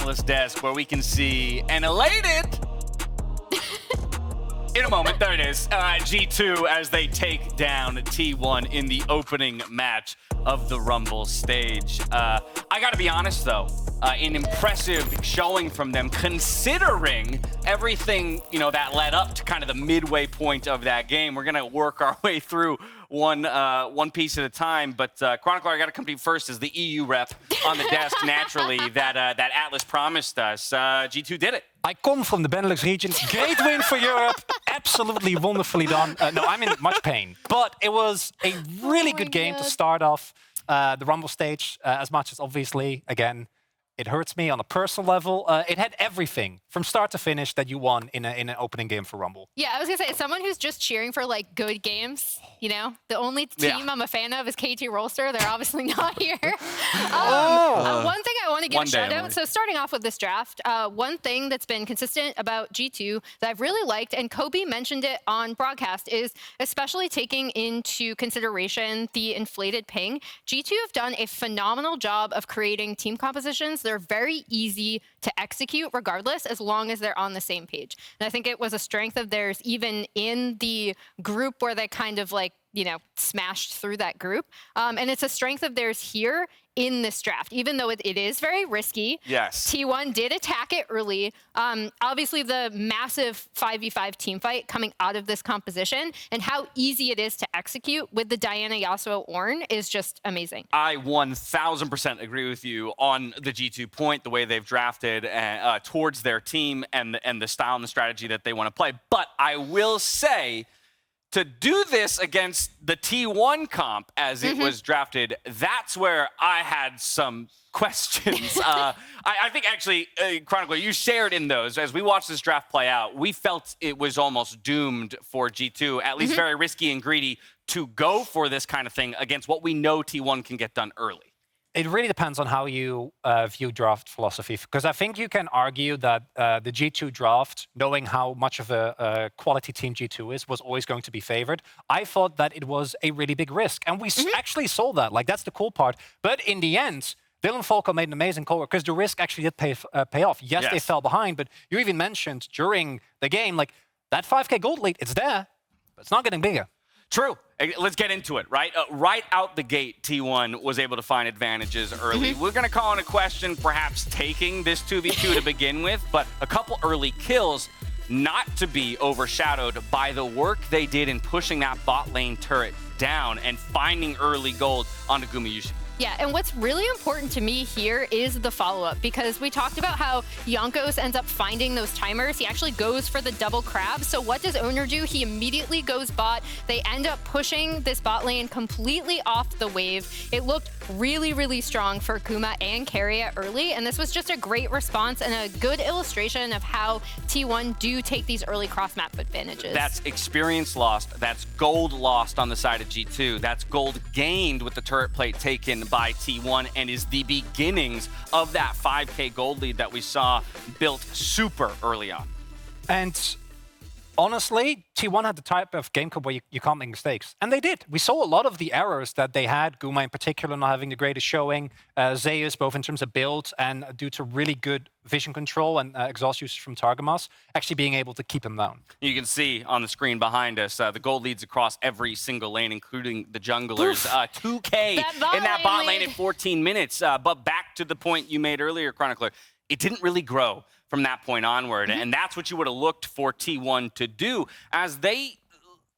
analyst desk where we can see an elated, in a moment, there it is, G2 as they take down T1 in the opening match of the Rumble stage. I gotta be honest though, an impressive showing from them considering everything, you know, that led up to kind of the midway point of that game. We're gonna work our way through one piece at a time, but Chronicler, I gotta come to you first as the EU rep on the desk naturally that Atlus promised us. G2 did it. I come from the Benelux region. Great win for Europe. Absolutely wonderfully done. No, I'm in much pain. But it was a really good game to start off the Rumble stage, as much as obviously, again, it hurts me on a personal level. It had everything from start to finish that you want in an opening game for Rumble. Yeah, I was gonna say, as someone who's just cheering for like good games, you know, the only team I'm a fan of is KT Rolster. They're obviously not here. One thing I want to give a shout out. So starting off with this draft, one thing that's been consistent about G2 that I've really liked, and Kobe mentioned it on broadcast, is especially taking into consideration the inflated ping. G2 have done a phenomenal job of creating team compositions. They're very easy to execute regardless, as long as they're on the same page. And I think it was a strength of theirs even in the group where they kind of like, you know, smashed through that group. And it's a strength of theirs here in this draft, even though it is very risky. Yes. T1 did attack it early. Obviously, the massive 5v5 team fight coming out of this composition and how easy it is to execute with the Diana Yasuo Ornn is just amazing. I 1000% agree with you on the G2 point, the way they've drafted towards their team and the style and the strategy that they want to play. But I will say, to do this against the T1 comp as it was drafted, that's where I had some questions. I think actually, Chronicler, you shared in those. As we watched this draft play out, we felt it was almost doomed for G2, at least very risky and greedy, to go for this kind of thing against what we know T1 can get done early. It really depends on how you view draft philosophy, because I think you can argue that the G2 draft, knowing how much of a quality team G2 is, was always going to be favored. I thought that it was a really big risk, and we actually saw that. Like, that's the cool part. But in the end, Dylan Falco made an amazing call because the risk actually did pay off. Yes, they fell behind, but you even mentioned during the game, like, that 5K gold lead, it's there, but it's not getting bigger. True. Let's get into it, right? Right out the gate, T1 was able to find advantages early. We're going to call in a question, perhaps taking this 2v2 to begin with, but a couple early kills not to be overshadowed by the work they did in pushing that bot lane turret down and finding early gold onto Gumayusi. Yeah, and what's really important to me here is the follow-up, because we talked about how Jankos ends up finding those timers. He actually goes for the double crab. So what does Owner do? He immediately goes bot. They end up pushing this bot lane completely off the wave. It looked really, really strong for Kuma and Keria early, and this was just a great response and a good illustration of how T1 do take these early cross-map advantages. That's experience lost. That's gold lost on the side of G2. That's gold gained with the turret plate taken by T1, and is the beginnings of that 5K gold lead that we saw built super early on. And honestly, T1 had the type of game code where you can't make mistakes. And they did. We saw a lot of the errors that they had, Guma in particular not having the greatest showing, Zeus both in terms of build and due to really good vision control and exhaust usage from Targamas, actually being able to keep him down. You can see on the screen behind us, the gold leads across every single lane, including the junglers. 2K in that bot lane in 14 minutes. But back to the point you made earlier, Chronicler, it didn't really grow from that point onward. And that's what you would have looked for T1 to do, as they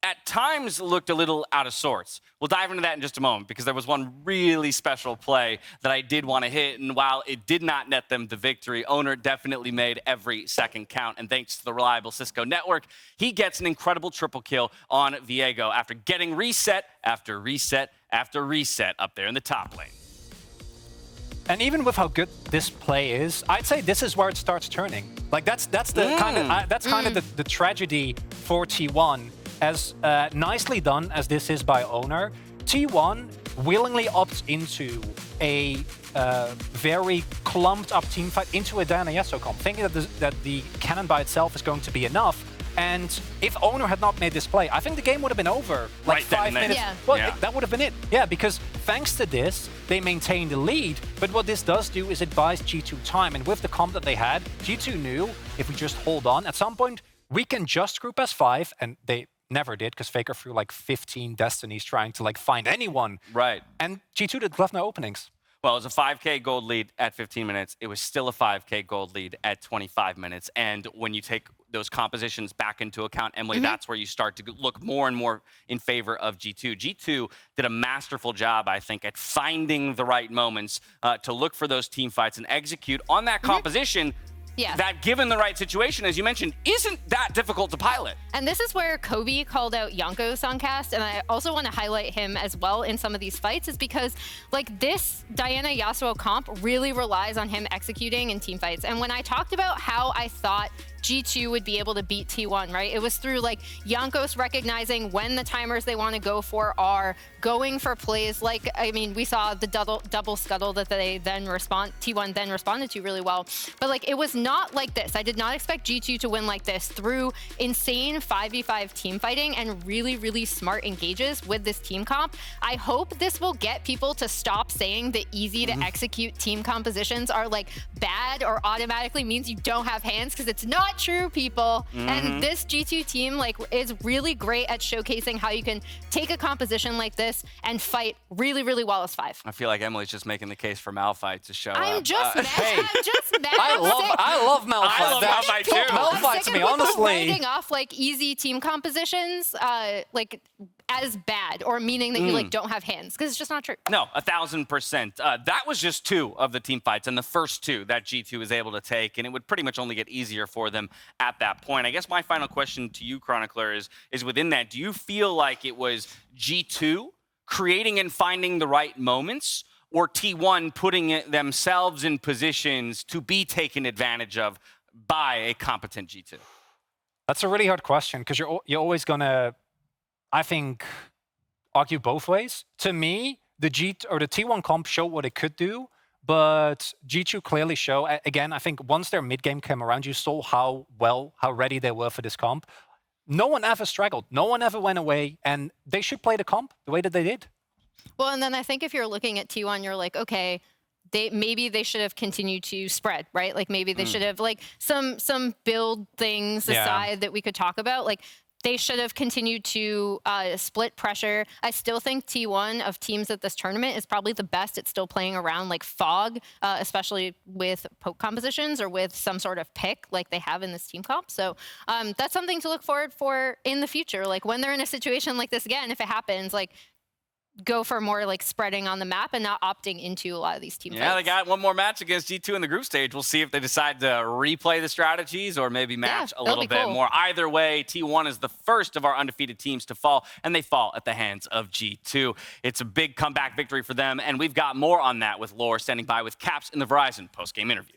at times looked a little out of sorts. We'll dive into that in just a moment, because there was one really special play that I did want to hit, and while it did not net them the victory, Owner definitely made every second count, and thanks to the reliable Cisco network, he gets an incredible triple kill on Viego after getting reset after reset after reset up there in the top lane. And even with how good this play is, I'd say this is where it starts turning. Like, that's the kind of the tragedy for T1. As nicely done as this is by Owner, T1 willingly opts into a very clumped up team fight into a Diana Yasuo comp, thinking that the cannon by itself is going to be enough. And if Owner had not made this play, I think the game would have been over. Like Right 5 then, minutes. yeah. Well, Yeah. that would have been it. Yeah, because thanks to this, they maintain the lead. But what this does do is it buys G2 time. And with the comp that they had, G2 knew if we just hold on, at some point, we can just group as 5. And they never did, because FLICKR threw like 15 Destinies trying to like find anyone. Right. And G2 did left no openings. Well, it was a 5K gold lead at 15 minutes. It was still a 5K gold lead at 25 minutes. And when you take those compositions back into account, Emily, that's where you start to look more and more in favor of G2. G2 did a masterful job, I think, at finding the right moments to look for those team fights and execute on that composition. Yeah. That, given the right situation, as you mentioned, isn't that difficult to pilot. And this is where Kobe called out Jankos on cast, and I also want to highlight him as well in some of these fights, is because like this Diana Yasuo comp really relies on him executing in team fights. And when I talked about how I thought G2 would be able to beat T1, right? It was through like Jankos recognizing when the timers they want to go for are, going for plays like, I mean, we saw the double scuttle that they then T1 then responded to really well. But like, it was not like this. I did not expect G2 to win like this through insane 5v5 team fighting and really, really smart engages with this team comp. I hope this will get people to stop saying the easy to execute team compositions are like bad or automatically means you don't have hands, because it's not true, people. And this G2 team like is really great at showcasing how you can take a composition like this and fight really, really well as 5. I feel like Emily's just making the case for Malphite to show I'm up. just mad. hey. I'm just mad. I love Malphite. I love Malphite too. Malphite to me, People honestly. writing off like easy team compositions like as bad, or meaning that you like don't have hands, because it's just not true. No, 1,000%. That was just 2 of the team fights, and the first 2 that G2 was able to take, and it would pretty much only get easier for them at that point. I guess my final question to you, Chronicler, is within that, do you feel like it was G2 creating and finding the right moments, or T1 putting themselves in positions to be taken advantage of by a competent G2? That's a really hard question, because you're always going to, I think, argue both ways. To me, the T1 comp showed what it could do, but G2 clearly show, again, I think once their mid-game came around, you saw how ready they were for this comp. No one ever straggled. No one ever went away, and they should play the comp the way that they did. Well, and then I think if you're looking at T1, you're like, okay, maybe they should have continued to spread, right? Like maybe they should have like some build things aside that we could talk about. Like they should have continued to split pressure. I still think T1 of teams at this tournament is probably the best at still playing around like fog, especially with poke compositions or with some sort of pick like they have in this team comp. So that's something to look forward for in the future. Like when they're in a situation like this again, if it happens, like go for more like spreading on the map and not opting into a lot of these team fights. Yeah, they got one more match against G2 in the group stage. We'll see if they decide to replay the strategies or maybe match a little bit more. Either way, T1 is the first of our undefeated teams to fall, and they fall at the hands of G2. It's a big comeback victory for them, and we've got more on that with Lore standing by with Caps in the Verizon post-game interview.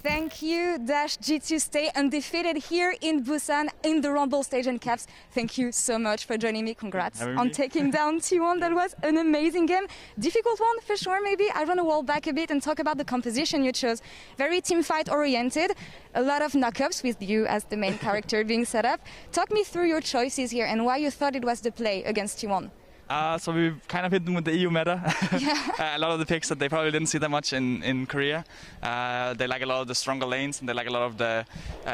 Thank you, Dash. G2 stay undefeated here in Busan in the Rumble stage, and Caps, thank you so much for joining me. Congrats on taking down T1. That was an amazing game. Difficult one for sure, maybe. I want to wall back a bit and talk about the composition you chose. Very team fight oriented. A lot of knockups with you as the main character being set up. Talk me through your choices here and why you thought it was the play against T1. So we kind of hit them with the EU meta. A lot of the picks that they probably didn't see that much in Korea. They like a lot of the stronger lanes, and they like a lot of the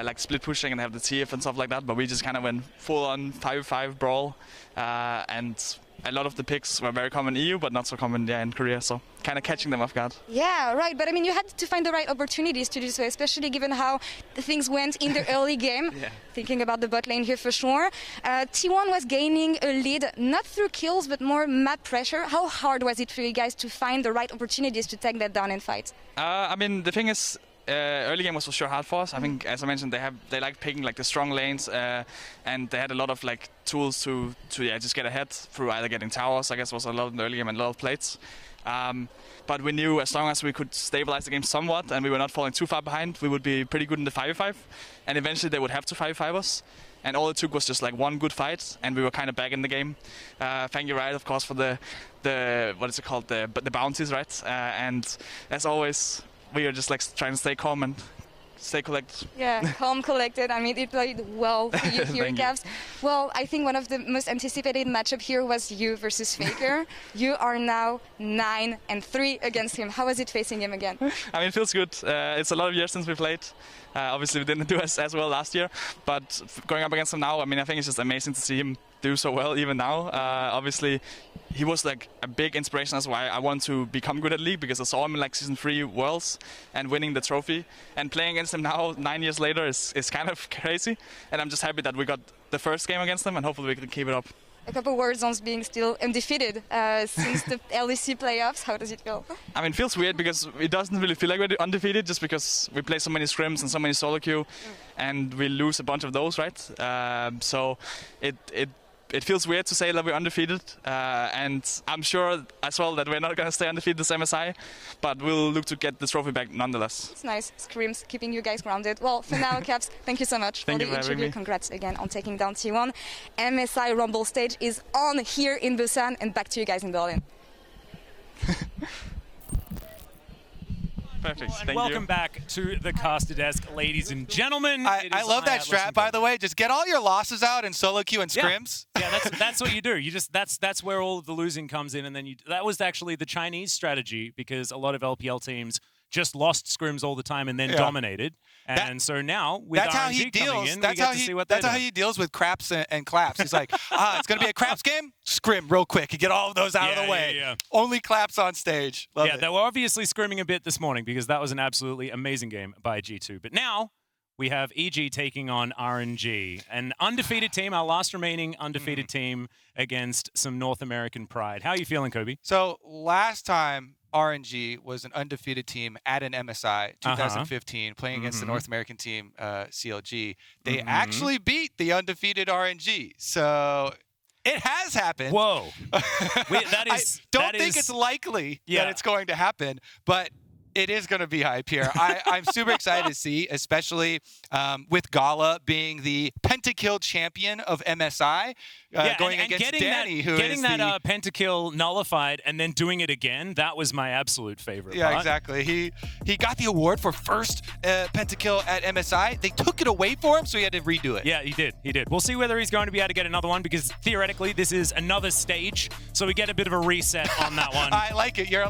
like split pushing, and they have the TF and stuff like that. But we just kind of went full on 5v5 brawl, and a lot of the picks were very common in EU, but not so common in Korea. So kind of catching them off guard. Yeah, right. But I mean, you had to find the right opportunities to do so, especially given how the things went in the early game. Thinking about the bot lane here for sure. T1 was gaining a lead, not through kills, but more map pressure. How hard was it for you guys to find the right opportunities to take that down and fight? I mean, the thing is, early game was for sure hard for us. I think, as I mentioned, they like picking like the strong lanes, and they had a lot of like tools to just get ahead through either getting towers. I guess was a lot in the early game and a lot of plates. But we knew as long as we could stabilize the game somewhat and we were not falling too far behind, we would be pretty good in the 5v5. And eventually they would have to 5v5 us. And all it took was just like one good fight, and we were kind of back in the game. Thank you, right, of course, for the what is it called, the bounties, right? And as always, we are just like trying to stay calm and stay collected. Yeah, calm, collected. I mean, it played well for you here, Cavs. Well, I think one of the most anticipated matchup here was you versus FLICKR. You are now 9-3 against him. How was it facing him again? I mean, it feels good. It's a lot of years since we played. Obviously, we didn't do as well last year, but going up against him now, I mean, I think it's just amazing to see him do so well even now. Obviously, he was like a big inspiration. That's why I want to become good at League, because I saw him in like Season 3 Worlds and winning the trophy. And playing against him now, 9 years later, is kind of crazy. And I'm just happy that we got the first game against him, and hopefully we can keep it up. A couple words on being still undefeated since the LEC playoffs. How does it feel? I mean, it feels weird because it doesn't really feel like we're undefeated, just because we play so many scrims and so many solo queue, and we lose a bunch of those, right? So it feels weird to say that we're undefeated, and I'm sure as well that we're not going to stay undefeated this MSI, but we'll look to get the trophy back nonetheless. It's nice. Scrims, keeping you guys grounded. Well, for now, Caps, thank you so much for the interview. Congrats again on taking down T1. MSI Rumble stage is on here in Busan, and back to you guys in Berlin. Perfect. And welcome back to the caster desk, ladies and gentlemen. I love that strat, by the way. Just get all your losses out in solo queue and scrims. Yeah, that's what you do. You just that's where all of the losing comes in, and then that was actually the Chinese strategy, because a lot of LPL teams just lost scrims all the time and then dominated. And so now with RNG coming in, we get to see what they're doing. That's how he deals with craps and claps. He's like, it's going to be a craps game? Scrim real quick. You get all of those out of the way. Only claps on stage. Love it. They were obviously scrimming a bit this morning, because that was an absolutely amazing game by G2. But now we have EG taking on RNG, an undefeated team, our last remaining undefeated team against some North American pride. How are you feeling, Kobe? So last time RNG was an undefeated team at an MSI 2015, playing against the North American team, CLG. They actually beat the undefeated RNG. So it has happened. Whoa. I don't think it's likely that it's going to happen, but it is going to be hype here. I'm super excited to see, especially with GALA being the pentakill champion of MSI, going against Danny, who getting is that pentakill nullified and then doing it again. That was my absolute favorite. Yeah, exactly. He got the award for first pentakill at MSI. They took it away for him, so he had to redo it. Yeah, he did. He did. We'll see whether he's going to be able to get another one, because theoretically this is another stage, so we get a bit of a reset on that one. I like it. You're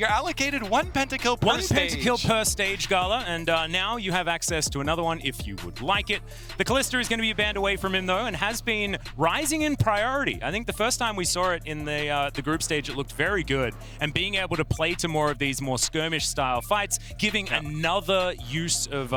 allocated one pentakill per stage. One pentakill per stage, GALA, and now you have access to another one if you would like it. The Kalista is going to be banned away from him, though, and has been rising in priority. I think the first time we saw it in the group stage, it looked very good, and being able to play to more of these more skirmish-style fights, giving another use of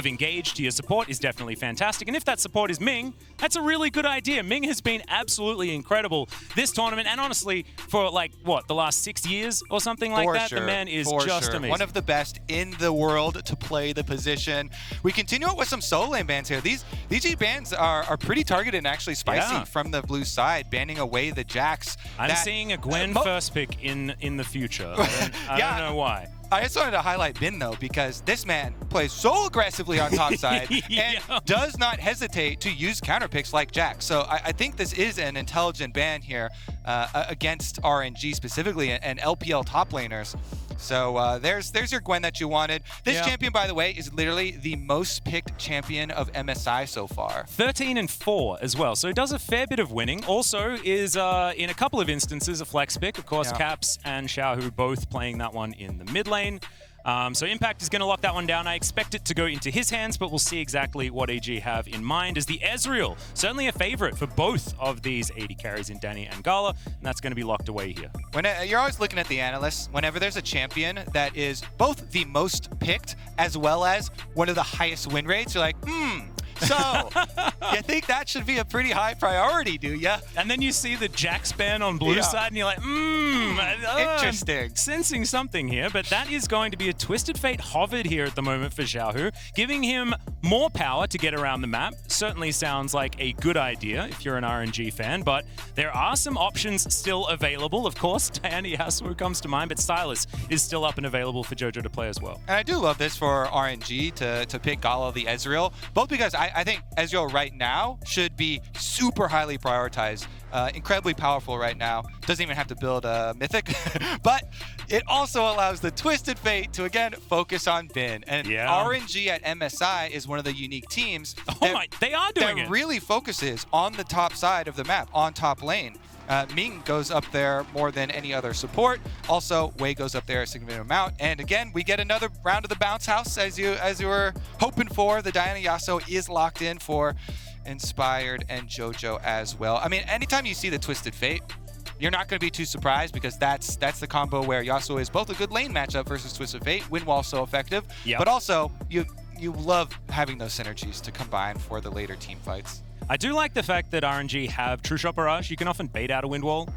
engage to your support is definitely fantastic. And if that support is Ming, that's a really good idea. Ming has been absolutely incredible this tournament, and honestly, for like, what, the last 6 years or something like that? The man is just amazing. One of the best in the world to play the position. We continue it with some solo lane bans here. These G bans are pretty targeted and actually spicy from the blue side, banning away the Jax. I'm seeing a Gwen first pick in the future. I don't know why. I just wanted to highlight Bin, though, because this man plays so aggressively on top side and does not hesitate to use counter picks like Jax. So I think this is an intelligent ban here against RNG specifically and LPL top laners. So there's your Gwen that you wanted. This champion, by the way, is literally the most picked champion of MSI so far. 13-4 as well. So he does a fair bit of winning. Also is, in a couple of instances, a flex pick. Of course, Caps and Xiaohu both playing that one in the mid lane. So Impact is going to lock that one down. I expect it to go into his hands, but we'll see exactly what AG have in mind. As the Ezreal, certainly a favorite for both of these AD carries in Danny and GALA, and that's going to be locked away here. When you're always looking at the analysts, whenever there's a champion that is both the most picked as well as one of the highest win rates, you're like, so, you think that should be a pretty high priority, do ya? And then you see the Jax ban on blue side, and you're like, interesting. I'm sensing something here, but that is going to be a Twisted Fate hovered here at the moment for Xiaohu, giving him more power to get around the map. Certainly sounds like a good idea if you're an RNG fan, but there are some options still available. Of course, Diana Yasuo comes to mind, but Silas is still up and available for JoJo to play as well. And I do love this for RNG to pick GALA the Ezreal, both because I I think Ezreal right now should be super highly prioritized. Incredibly powerful right now. Doesn't even have to build a Mythic. But it also allows the Twisted Fate to, again, focus on Bin. And RNG at MSI is one of the unique teams they are doing that really focuses on the top side of the map, on top lane. Ming goes up there more than any other support. Also, Wei goes up there a significant amount. And again, we get another round of the bounce house as you were hoping for. The Diana Yasuo is locked in for Inspired and Jojo as well. I mean, anytime you see the Twisted Fate, you're not going to be too surprised because that's the combo where Yasuo is both a good lane matchup versus Twisted Fate, Wind Wall so effective, but also you love having those synergies to combine for the later team fights. I do like the fact that RNG have True Shot Barrage. You can often bait out a Wind Wall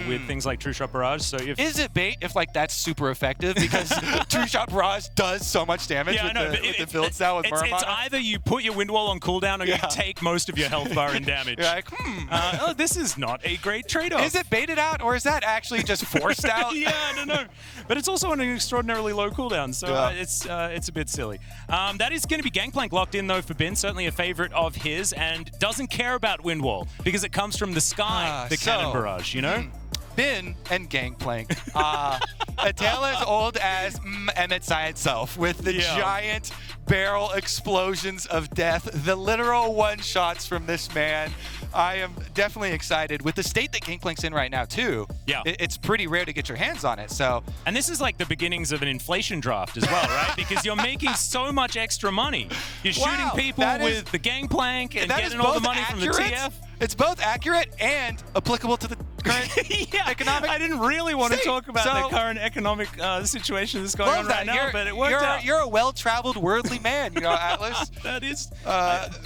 with things like True Shot Barrage. So is it bait if like that's super effective? Because True Shot Barrage does so much damage with the build style with Braum. It's either you put your Wind Wall on cooldown or you take most of your health bar in damage. You're like, this is not a great trade-off. Is it baited out or is that actually just forced out? I don't know. But it's also on an extraordinarily low cooldown, so it's a bit silly. That is going to be Gangplank locked in though for Bin, certainly a favorite of his, and doesn't care about Wind Wall because it comes from the sky, the cannon barrage, you know? Bin and Gangplank. A tale as old as MSI itself, with the giant barrel explosions of death, the literal one-shots from this man. I am definitely excited with the state that Gangplank's in right now too. It's pretty rare to get your hands on it. So, and this is like the beginnings of an inflation draft as well, right? Because you're making so much extra money. You're shooting people with the Gangplank and getting all the money from the TF. It's both accurate and applicable to the current economic. I didn't really want to talk about the current economic situation that's going on right now, but it worked out. You're a well-traveled, worldly man, you know, Atlus. That is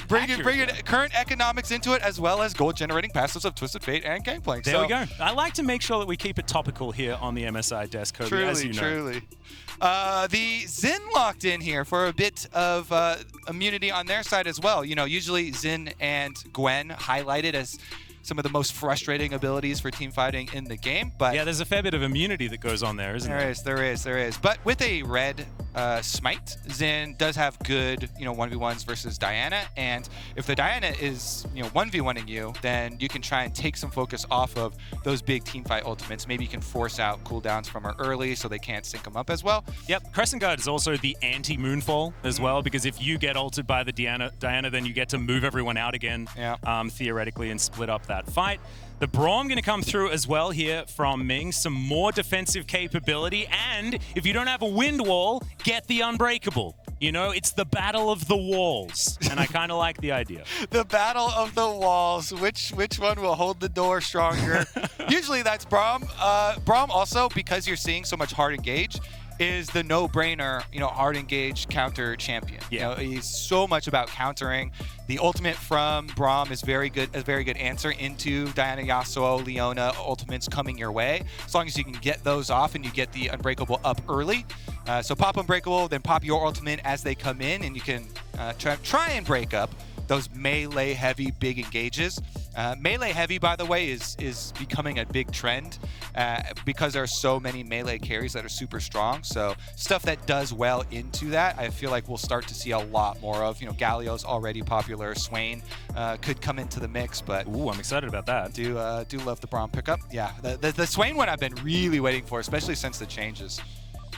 bringing current economics into it, as well as gold-generating passives of Twisted Fate and Gangplank. There we go. I like to make sure that we keep it topical here on the MSI desk, Kobe, as you know. Truly. The Xin locked in here for a bit of immunity on their side as well. You know, usually Xin and Gwen highlighted as some of the most frustrating abilities for team fighting in the game. But yeah, there's a fair bit of immunity that goes on there, isn't there? There is. But with a red smite, Xin does have good, 1v1s versus Diana. And if the Diana is, 1v1ing you, then you can try and take some focus off of those big team fight ultimates. Maybe you can force out cooldowns from her early so they can't sync them up as well. Yep, Crescent Guard is also the anti-Moonfall as well, because if you get ulted by the Diana, then you get to move everyone out again, theoretically, and split up that fight. The Braum going to come through as well here from Ming. Some more defensive capability, and if you don't have a Wind Wall, get the Unbreakable. You know, it's the battle of the walls, and I kind of like the idea. The battle of the walls. Which one will hold the door stronger? Usually that's Braum. Braum also, because you're seeing so much hard engage, is the no-brainer, hard engage counter champion. He's so much about countering. The ultimate from Braum is a very good answer into Diana, Yasuo, Leona ultimates coming your way. As long as you can get those off and you get the Unbreakable up early. So pop Unbreakable, then pop your ultimate as they come in, and you can try and break up those melee-heavy big engages. Melee-heavy, by the way, is becoming a big trend because there are so many melee carries that are super strong. So stuff that does well into that, I feel like we'll start to see a lot more of. Galio's already popular. Swain could come into the mix, but ooh, I'm excited about that. Do love the Braum pickup. Yeah, the Swain one I've been really waiting for, especially since the changes.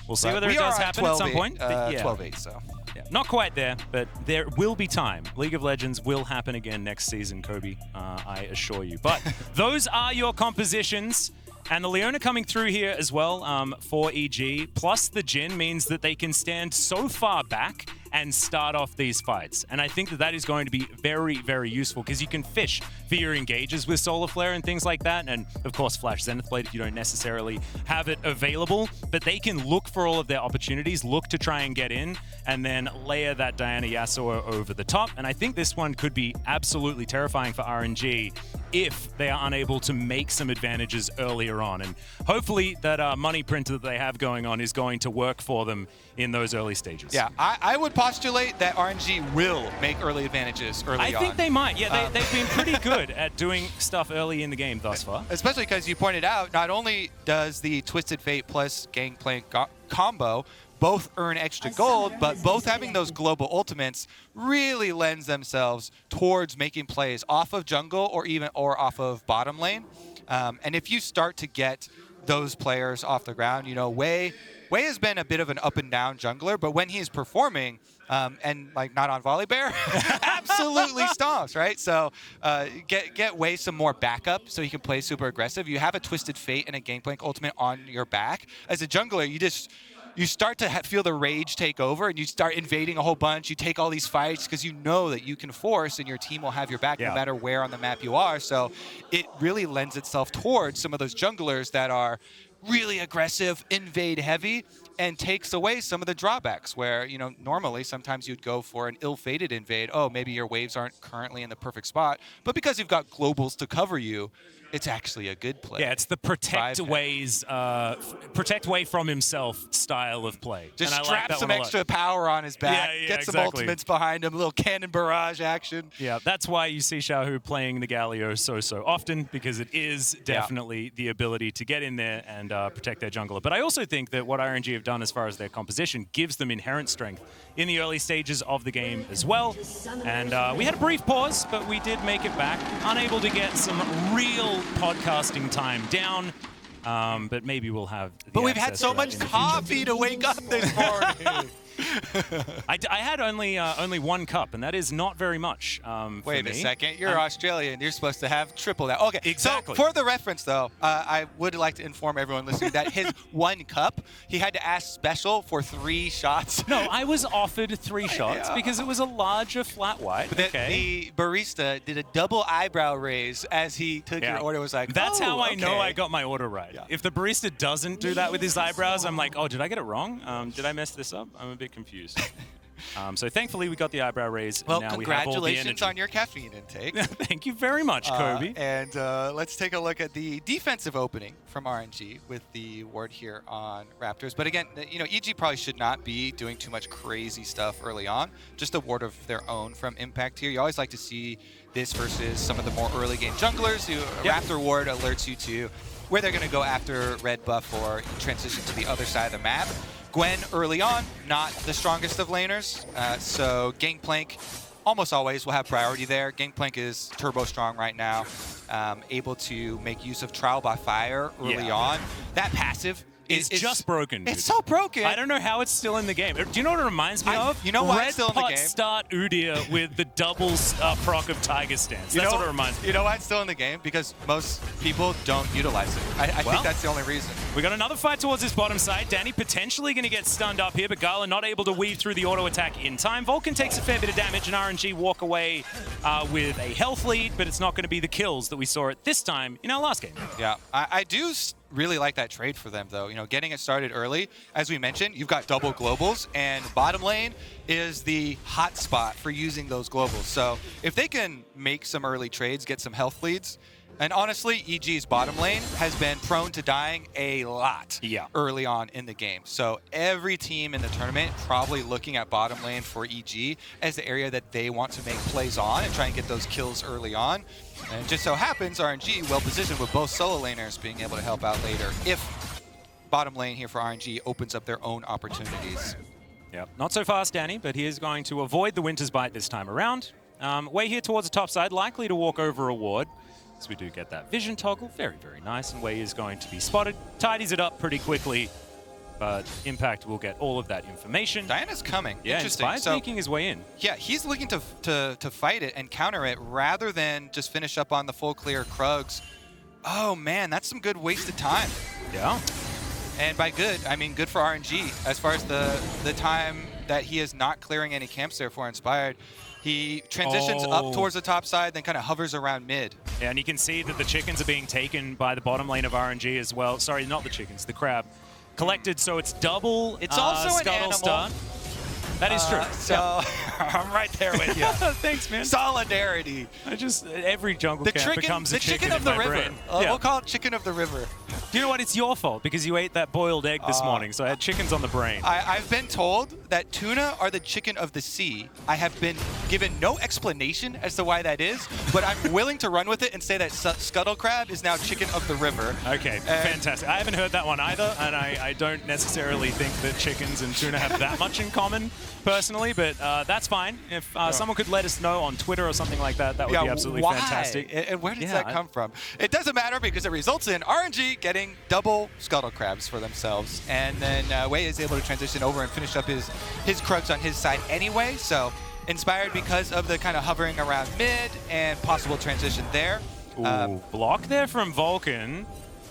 We'll see whether it does happen at some point. 12-8, so. Yeah, not quite there, but there will be time. League of Legends will happen again next season, Kobe, I assure you. But those are your compositions. And the Leona coming through here as well for EG, plus the Jhin means that they can stand so far back and start off these fights. And I think that is going to be very, very useful because you can fish for your engages with Solar Flare and things like that. And of course, Flash Zenith Blade if you don't necessarily have it available. But they can look for all of their opportunities, look to try and get in, and then layer that Diana Yasuo over the top. And I think this one could be absolutely terrifying for RNG if they are unable to make some advantages earlier on. And hopefully that money printer that they have going on is going to work for them in those early stages. Yeah, I would postulate that RNG will make early advantages early on. I think they might. Yeah, they've been pretty good at doing stuff early in the game thus far. Especially because you pointed out, not only does the Twisted Fate plus Gangplank combo both earn extra gold, but both having those global ultimates really lends themselves towards making plays off of jungle or off of bottom lane. And if you start to get those players off the ground, you know, Wei has been a bit of an up and down jungler, but when he's performing, and like not on Volley Bear, absolutely stomps, right? So get Wei some more backup so he can play super aggressive. You have a Twisted Fate and a Gangplank ultimate on your back. As a jungler, you start to feel the rage take over, and you start invading a whole bunch. You take all these fights because you know that you can force, and your team will have your back no matter where on the map you are. So it really lends itself towards some of those junglers that are really aggressive, invade heavy, and takes away some of the drawbacks where, you know, normally sometimes you'd go for an ill-fated invade. Oh, maybe your waves aren't currently in the perfect spot, but because you've got globals to cover you, it's actually a good play. Yeah, it's the protect Wei from himself style of play. Just strap some extra power on his back, get some ultimates behind him, a little cannon barrage action. Yeah, that's why you see Xiaohu playing the Galio so often, because it is definitely the ability to get in there and protect their jungler. But I also think that what RNG have done as far as their composition gives them inherent strength in the early stages of the game as well. And we had a brief pause, but we did make it back, unable to get some real podcasting time down, but maybe we'll have. But we've had so much coffee to wake up this morning. I had only one cup, and that is not very much. Wait a second, you're Australian. You're supposed to have triple that. Okay, exactly. So for the reference, though, I would like to inform everyone listening that his one cup, he had to ask special for 3 shots. No, I was offered 3 shots because it was a larger flat white. But the barista did a double eyebrow raise as he took your order. Was like, that's how I know I got my order right. Yeah. If the barista doesn't do that with his eyebrows, I'm like, oh, did I get it wrong? Did I mess this up? I'm a bit confused. So thankfully we got the eyebrow raise. Well, and now congratulations we have all the on your caffeine intake. Thank you very much, Kobe. And let's take a look at the defensive opening from RNG with the ward here on Raptors. But again, you know, EG probably should not be doing too much crazy stuff early on. Just a ward of their own from Impact here. You always like to see this versus some of the more early game junglers who Raptor ward alerts you to where they're going to go after red buff or transition to the other side of the map. Gwen early on, not the strongest of laners, so Gangplank almost always will have priority there. Gangplank is turbo strong right now, able to make use of Trial by Fire early on. That passive is just broken, dude. It's so broken. I don't know how it's still in the game. Do you know what it reminds me of? You know why Red it's still in the Pot game? Start Udyr with the double proc of Tiger Stance. That's what it reminds me of. You know why it's still in the game? Because most people don't utilize it. I think that's the only reason. We got another fight towards this bottom side. Danny potentially going to get stunned up here, but GALA not able to weave through the auto attack in time. Vulcan takes a fair bit of damage, and RNG walk away with a health lead, but it's not going to be the kills that we saw at this time in our last game. Yeah, I do really like that trade for them, though. You know, getting it started early. As we mentioned, you've got double globals, and bottom lane is the hot spot for using those globals. So if they can make some early trades, get some health leads, and honestly, EG's bottom lane has been prone to dying a lot early on in the game. So every team in the tournament probably looking at bottom lane for EG as the area that they want to make plays on and try and get those kills early on. And it just so happens RNG well positioned with both solo laners being able to help out later if bottom lane here for RNG opens up their own opportunities. Yeah, not so fast, Danny, but he is going to avoid the Winter's Bite this time around. Way here towards the top side, likely to walk over a ward. So we do get that vision toggle, very, very nice, and Wei is going to be spotted. Tidies it up pretty quickly, but Impact will get all of that information. Diana's coming. Yeah, interesting. Inspired's making his way in. Yeah, he's looking to fight it and counter it rather than just finish up on the full clear Krugs. Oh man, that's some good wasted time. Yeah. And by good, I mean good for RNG as far as the time that he is not clearing any camps there for Inspired. He transitions up towards the top side, then kind of hovers around mid. Yeah, and you can see that the chickens are being taken by the bottom lane of RNG as well. Sorry, not the chickens, the crab. Collected, so it's double It's also an scuttle animal. Stun. That is true. So I'm right there with you. Thanks, man. Solidarity. Every jungle camp becomes a chicken of in the my river. brain. We'll call it chicken of the river. Do you know what? It's your fault because you ate that boiled egg this morning, so I had chickens on the brain. I've been told that tuna are the chicken of the sea. I have been given no explanation as to why that is, but I'm willing to run with it and say that scuttle crab is now chicken of the river. Okay, fantastic. I haven't heard that one either, and I don't necessarily think that chickens and tuna have that much in common, personally, but that's fine. If someone could let us know on Twitter or something like that, that would be absolutely fantastic. And where does that come from? It doesn't matter because it results in RNG getting double scuttle crabs for themselves. And then Wei is able to transition over and finish up his Krugs on his side anyway. So inspired because of the kind of hovering around mid and possible transition there. Block there from Vulcan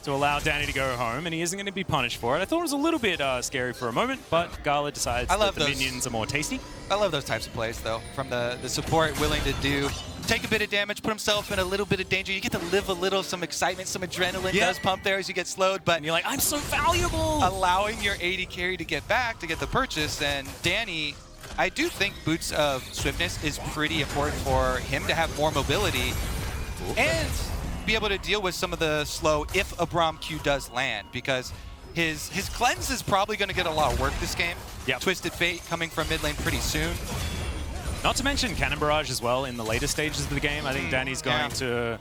to allow Danny to go home, and he isn't going to be punished for it. I thought it was a little bit scary for a moment, but GALA decides that the minions are more tasty. I love those types of plays, though, from the support willing to take a bit of damage, put himself in a little bit of danger. You get to live a little, some excitement, some adrenaline does pump there as you get slowed, but and you're like, I'm so valuable! Allowing your AD carry to get back, to get the purchase, and Danny, I do think Boots of Swiftness is pretty important for him to have more mobility and be able to deal with some of the slow if a Braum Q does land, because his cleanse is probably going to get a lot of work this game. Twisted Fate coming from mid lane pretty soon. Not to mention Cannon Barrage as well in the later stages of the game. I think Danny's going to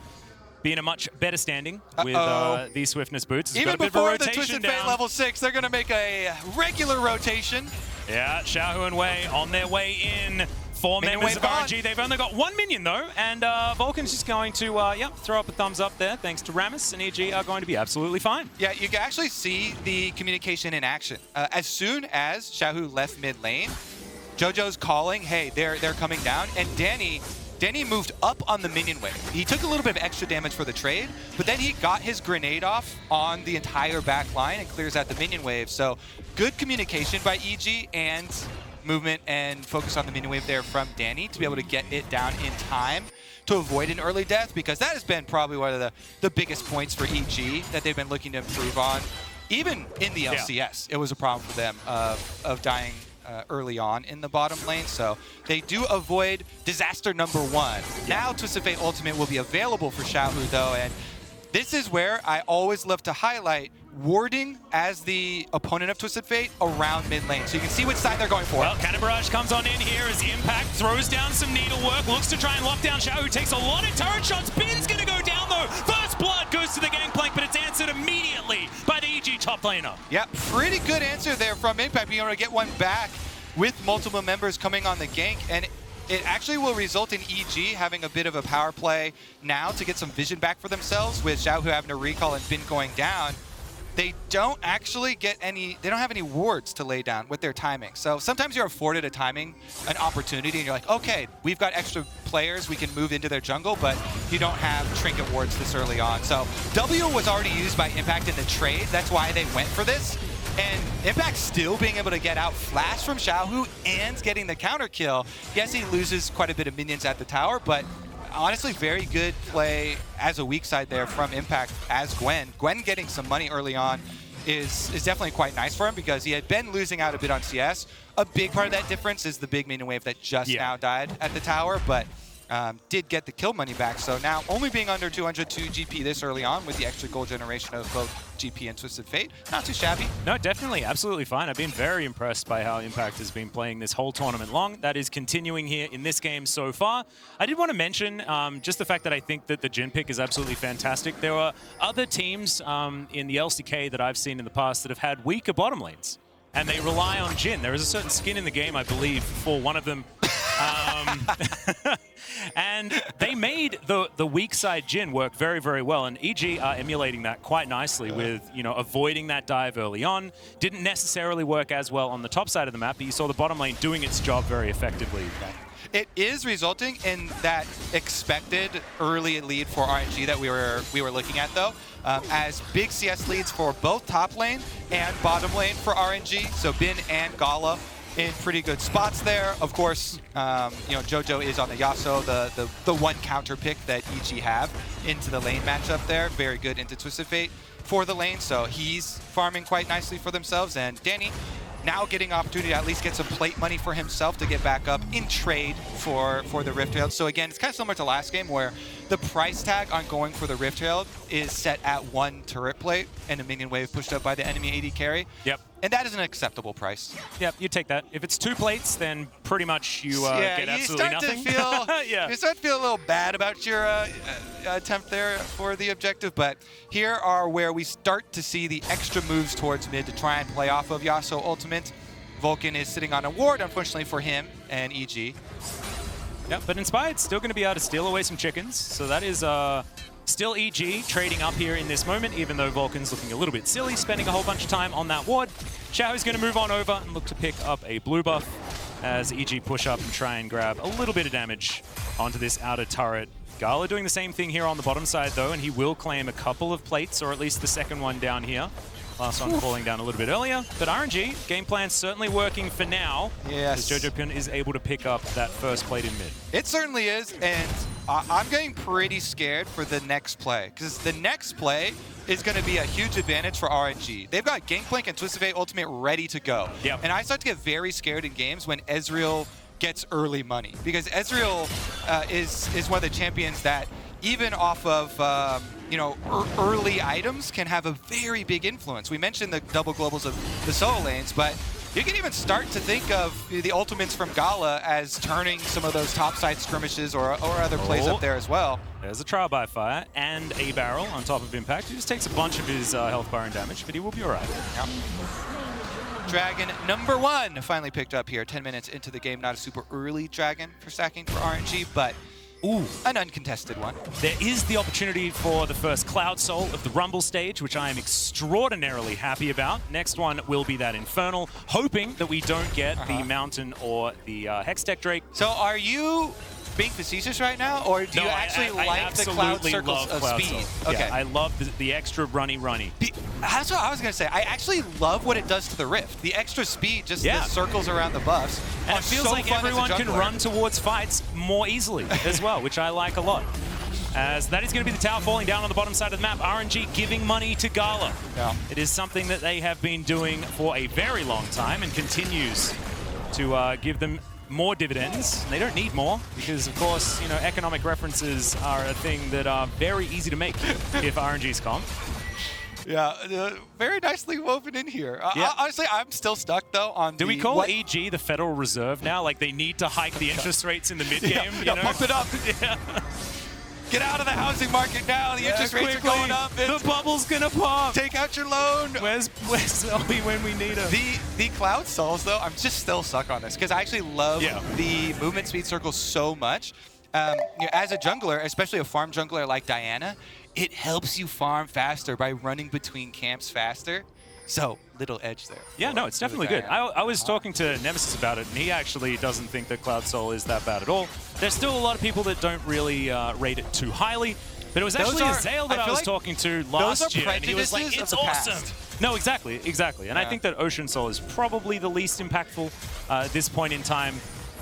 be in a much better standing with these Swiftness boots. Even before the Twisted Fate level 6, they're going to make a regular rotation. Yeah, Xiaohu and Wei on their way in. 4 members of RNG. They've only got 1 minion, though, and Vulcan's just going to, throw up a thumbs up there, thanks to Rammus, and EG are going to be absolutely fine. Yeah, you can actually see the communication in action. As soon as Xiaohu left mid lane, JoJo's calling, hey, they're coming down, and Danny moved up on the minion wave. He took a little bit of extra damage for the trade, but then he got his grenade off on the entire back line and clears out the minion wave. So good communication by EG and movement and focus on the minion wave there from Danny to be able to get it down in time to avoid an early death, because that has been probably one of the biggest points for EG that they've been looking to improve on. Even in the LCS, it was a problem for them of dying early on in the bottom lane, so they do avoid disaster number 1. Now Twisted Fate Ultimate will be available for Xiaohu though, and this is where I always love to highlight warding as the opponent of Twisted Fate around mid lane, so you can see which side they're going for. Well, Cannon Barrage comes on in here as Impact throws down some needlework, looks to try and lock down Xiaohu, takes a lot of turret shots. Bin's gonna go down though. First blood goes to the Gangplank, but it's answered immediately by the EG top laner. Yeah, pretty good answer there from Impact, being able to get one back with multiple members coming on the gank, and it actually will result in EG having a bit of a power play now to get some vision back for themselves, with Xiaohu having to recall and Bin going down. They don't actually get they don't have any wards to lay down with their timing. So sometimes you're afforded an opportunity, and you're like, okay, we've got extra players, we can move into their jungle, but you don't have trinket wards this early on. So W was already used by Impact in the trade, that's why they went for this. And Impact still being able to get out flash from Xiaohu and getting the counter kill. Yes, he loses quite a bit of minions at the tower, but honestly, very good play as a weak side there from Impact as Gwen. Gwen getting some money early on is definitely quite nice for him, because he had been losing out a bit on CS. A big part of that difference is the big minion wave that just now died at the tower, but did get the kill money back. So now only being under 202 GP this early on with the extra gold generation of both GP and Twisted Fate, not too shabby. No, definitely, absolutely fine. I've been very impressed by how Impact has been playing this whole tournament long. That is continuing here in this game so far. I did want to mention just the fact that I think that the Jhin pick is absolutely fantastic. There are other teams in the LCK that I've seen in the past that have had weaker bottom lanes, and they rely on Jhin. There is a certain skin in the game, I believe, for one of them. And they made the weak side Jhin work very, very well, and EG are emulating that quite nicely with, avoiding that dive early on. Didn't necessarily work as well on the top side of the map, but you saw the bottom lane doing its job very effectively. It is resulting in that expected early lead for RNG that we were looking at, though, as big CS leads for both top lane and bottom lane for RNG. So Bin and GALA in pretty good spots there. Of course, JoJo is on the Yasuo, the one counter pick that EG have into the lane matchup there. Very good into Twisted Fate for the lane, so he's farming quite nicely for themselves. And Danny now getting opportunity to at least get some plate money for himself to get back up in trade for the Rift Veil. So again, it's kind of similar to last game where the price tag on going for the Rift Herald is set at 1 turret plate and a minion wave pushed up by the enemy AD carry. Yep. And that is an acceptable price. Yep, you take that. If it's 2 plates, then pretty much you get absolutely nothing. You start to feel a little bad about your attempt there for the objective, but here are where we start to see the extra moves towards mid to try and play off of Yasuo ultimate. Vulcan is sitting on a ward, unfortunately for him and EG. Yep, but Inspired's still going to be able to steal away some chickens, so that is still EG trading up here in this moment, even though Vulcan's looking a little bit silly, spending a whole bunch of time on that ward. Xiaohu's going to move on over and look to pick up a blue buff as EG push up and try and grab a little bit of damage onto this outer turret. GALA doing the same thing here on the bottom side though, and he will claim a couple of plates, or at least the second one down here. Last one falling down a little bit earlier, but RNG, game plan certainly working for now. Yes. As jojopyun is able to pick up that first plate in mid. It certainly is, and I'm getting pretty scared for the next play, because the next play is going to be a huge advantage for RNG. They've got Gangplank and Twist of Fate Ultimate ready to go. Yep. And I start to get very scared in games when Ezreal gets early money, because Ezreal is one of the champions that even off of early items can have a very big influence. We mentioned the double globals of the solo lanes, but you can even start to think of the ultimates from GALA as turning some of those topside skirmishes or other plays up there as well. There's a trial by fire and a barrel on top of impact. He just takes a bunch of his health bar and damage, but he will be all right. Yep. Dragon number 1 finally picked up here, 10 minutes into the game. Not a super early dragon for stacking for RNG, but an uncontested one. There is the opportunity for the first Cloud Soul of the Rumble stage, which I am extraordinarily happy about. Next one will be that Infernal, hoping that we don't get the Mountain or the Hextech Drake. So are you being facetious right now, or do you actually like the Cloud Circles of speed? Okay. Yeah, I love the extra runny. That's what I was going to say. I actually love what it does to the Rift. The extra speed, just the circles around the buffs. And it feels like everyone can run towards fights more easily as well, which I like a lot. As that is going to be the tower falling down on the bottom side of the map. RNG giving money to GALA. Yeah. It is something that they have been doing for a very long time and continues to give them more dividends. They don't need more because, of course, economic references are a thing that are very easy to make if RNG's comp. Yeah, very nicely woven in here. Honestly, I'm still stuck, though, on Do we call EG the Federal Reserve now? Like, they need to hike the interest rates in the mid-game, you know? Pump it up. Get out of the housing market now. The interest rates are going up. The bubble's gonna pop. Take out your loan. Where's Zoe when we need her? The Cloud Souls, though, I'm just still stuck on this because I actually love the movement speed circle so much. As a jungler, especially a farm jungler like Diana, it helps you farm faster by running between camps faster. So, little edge there. Yeah, no, it's definitely good. I was talking to Nemesis about it, and he actually doesn't think that Cloud Soul is that bad at all. There's still a lot of people that don't really rate it too highly, but it was actually Ezreal that I was talking to last year, and he was like, it's awesome. No, exactly. And I think that Ocean Soul is probably the least impactful at this point in time,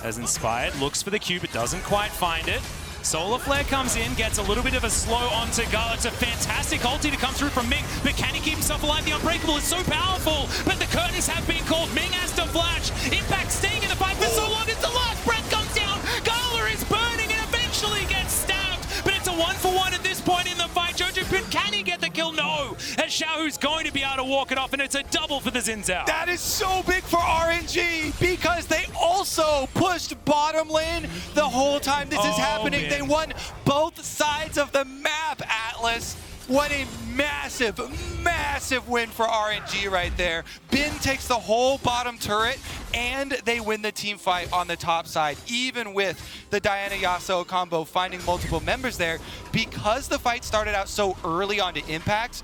as Inspired looks for the cube, but doesn't quite find it. Solar Flare comes in, gets a little bit of a slow onto GALA. It's a fantastic ulti to come through from Ming, but can he keep himself alive? The Unbreakable is so powerful, but the curtains have been called. Ming has to flash. Impact staying in the fight for so long as the last breath comes down. GALA is burning and eventually gets stabbed, but it's a 1-for-1 at this point in the fight. jojopyun, can he get the kill? No, as Xiaohu's going to be able to walk it off, and it's a double for the Xin Zhao. That is so big for RNG because they also pushed bottom lane the whole time this is happening. Man. They won both sides of the map, Atlus. What a massive, massive win for RNG right there. Bin takes the whole bottom turret, and they win the team fight on the top side, even with the Diana Yasuo combo finding multiple members there. Because the fight started out so early onto Impact,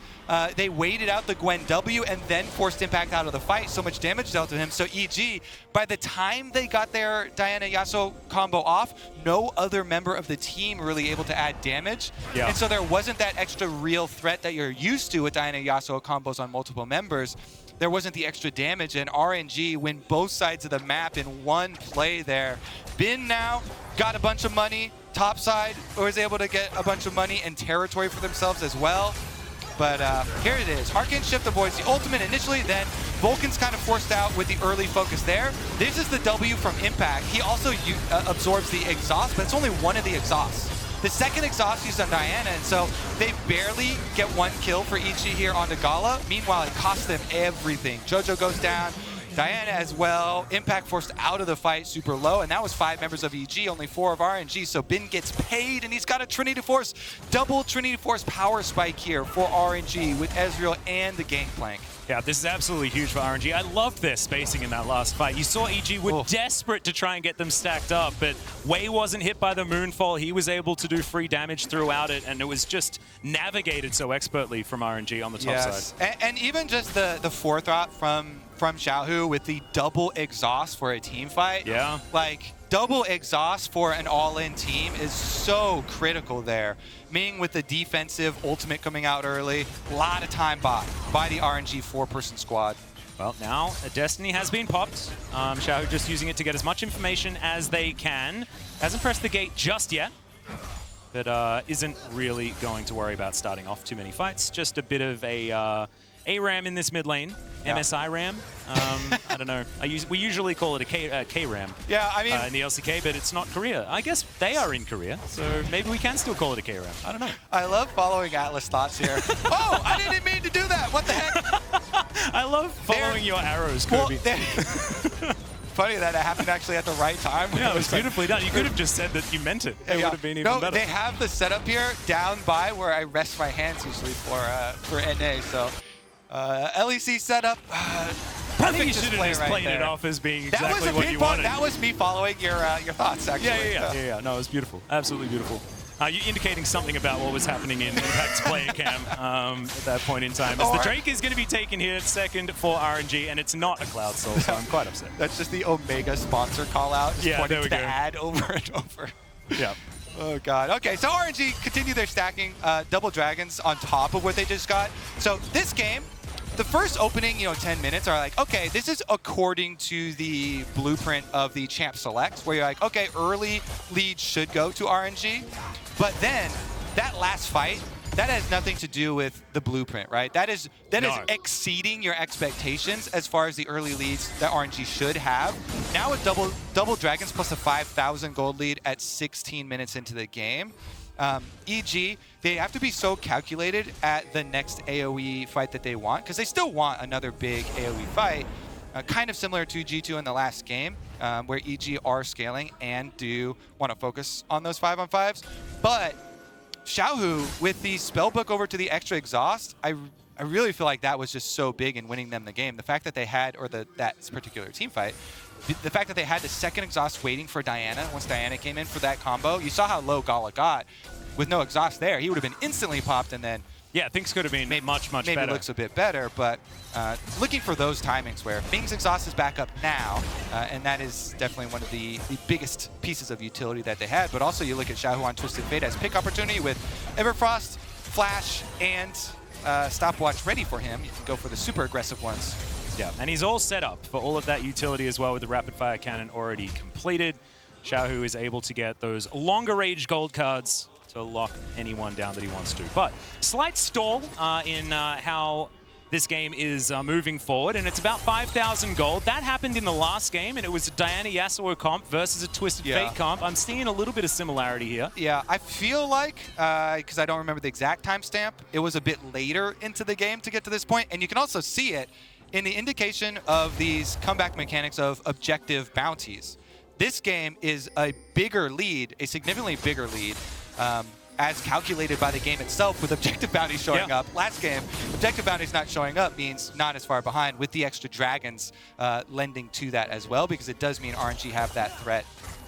they waited out the Gwen W and then forced Impact out of the fight. So much damage dealt to him. So EG, by the time they got their Diana Yasuo combo off, no other member of the team really able to add damage. Yeah. And so there wasn't that extra real threat that you're used to with Diana Yasuo combos on multiple members. There wasn't the extra damage, and RNG win both sides of the map in one play there. Bin now got a bunch of money. Top side was able to get a bunch of money and territory for themselves as well. But here it is. Harkin shift the boys. The ultimate initially, then Vulcan's kind of forced out with the early focus there. This is the W from Impact. He also absorbs the exhaust, but it's only one of the exhausts. the second exhaust used on Diana, and so they barely get 1 kill for EG here onto GALA. Meanwhile, it costs them everything. Jojo goes down, Diana as well. Impact forced out of the fight super low, and that was 5 members of EG, only 4 of RNG, so Bin gets paid, and he's got a Trinity Force, double Trinity Force power spike here for RNG with Ezreal and the Gangplank. Yeah, this is absolutely huge for RNG. I loved their spacing in that last fight. You saw EG were desperate to try and get them stacked up, but Wei wasn't hit by the Moonfall. He was able to do free damage throughout it, and it was just navigated so expertly from RNG on the top side. And even just the forethought from Xiaohu with the double exhaust for a team fight. Yeah. Like, double exhaust for an all-in team is so critical there. Ming with the defensive ultimate coming out early. A lot of time bought by the RNG 4-person squad. Well, now a Destiny has been popped. Xiaohu just using it to get as much information as they can. Hasn't pressed the gate just yet, but isn't really going to worry about starting off too many fights. Just a bit of a ram in this mid lane. Yeah. MSI ram. I don't know. We usually call it a K ram. Yeah, I mean in the LCK, but it's not Korea. I guess they are in Korea, so maybe we can still call it a K ram. I don't know. I love following Atlus thoughts here. Oh, I didn't mean to do that. What the heck? I love following your arrows, Kobe. Well, funny that it happened actually at the right time. Yeah, it was beautifully done. You could have just said that you meant it. It would have been even better. They have the setup here down by where I rest my hands usually for NA. So LEC setup. I think you should have just played it off as being exactly what you wanted. That was me following your thoughts, actually. Yeah. No, it was beautiful. Absolutely beautiful. You're indicating something about what was happening in Impact's player cam at that point in time. As the Drake is going to be taken here second for RNG, and it's not a Cloud Soul, so I'm quite upset. That's just the Omega sponsor call out. Yeah, there we go. Ad over and over. Yeah. Oh, God. Okay, so RNG continue their stacking. Double Dragons on top of what they just got. So this game, the first opening, 10 minutes are like, okay, this is according to the blueprint of the Champ Selects, where you're like, okay, early lead should go to RNG. But then that last fight, that has nothing to do with the blueprint, right? That is exceeding your expectations as far as the early leads that RNG should have. Now with double Dragons plus a 5,000 gold lead at 16 minutes into the game, EG, they have to be so calculated at the next AoE fight that they want, because they still want another big AoE fight, kind of similar to G2 in the last game, where EG are scaling and do want to focus on those 5-on-5s. But Xiaohu, with the spellbook over to the extra exhaust, I really feel like that was just so big in winning them the game. The fact that they had, or that particular team fight, the fact that they had the second exhaust waiting for Diana, once Diana came in for that combo, you saw how low GALA got. With no exhaust there, he would have been instantly popped, and then yeah, things could have been much better. Maybe looks a bit better, but looking for those timings where Ming's exhaust is back up now, and that is definitely one of the biggest pieces of utility that they had. But also you look at Xiaohu on Twisted Fate as pick opportunity with Everfrost, Flash, and Stopwatch ready for him. You can go for the super aggressive ones. Yeah, and he's all set up for all of that utility as well with the rapid fire cannon already completed. Xiaohu is able to get those longer range gold cards to lock anyone down that he wants to. But slight stall in how this game is moving forward, and it's about 5,000 gold. That happened in the last game, and it was a Diana Yasuo comp versus a Twisted Fate comp. I'm seeing a little bit of similarity here. Yeah, I feel like, because I don't remember the exact timestamp, it was a bit later into the game to get to this point, and you can also see it in the indication of these comeback mechanics of objective bounties. This game is a bigger lead, a significantly bigger lead, as calculated by the game itself, with objective bounties showing up. Last game, objective bounties not showing up means not as far behind, with the extra dragons lending to that as well, because it does mean RNG have that threat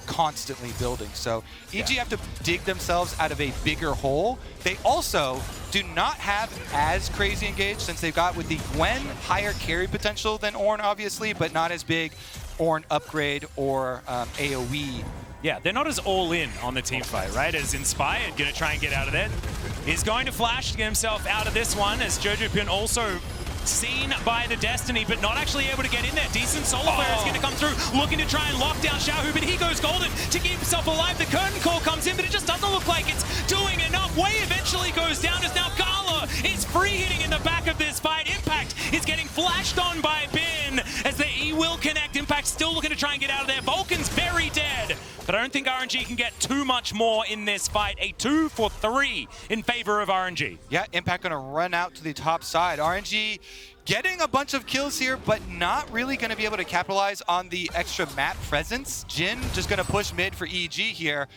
constantly building. So EG have to dig themselves out of a bigger hole. They also do not have as crazy engaged, since they've got with the Gwen higher carry potential than Ornn, obviously, but not as big Ornn upgrade or AoE. Yeah, they're not as all-in on the team fight, right? As Inspired going to try and get out of there. He's going to flash to get himself out of this one, as jojopyun also seen by the Destiny, but not actually able to get in there. Decent solo player is going to come through, looking to try and lock down Xiaohu, but he goes golden to keep himself alive. The curtain call comes in, but it just doesn't look like it's doing enough. Wei eventually goes down, as now GALA is free hitting in the back of this fight. Impact is getting flashed on by Bin, as the E will connect. Impact still looking to try and get out of there. Vulcan's very dead, but I I don't think RNG can get too much more in this fight. A 2 for 3 in favor of RNG. Yeah, Impact gonna run out to the top side. RNG getting a bunch of kills here, but not really gonna be able to capitalize on the extra map presence. Jhin just gonna push mid for EG here.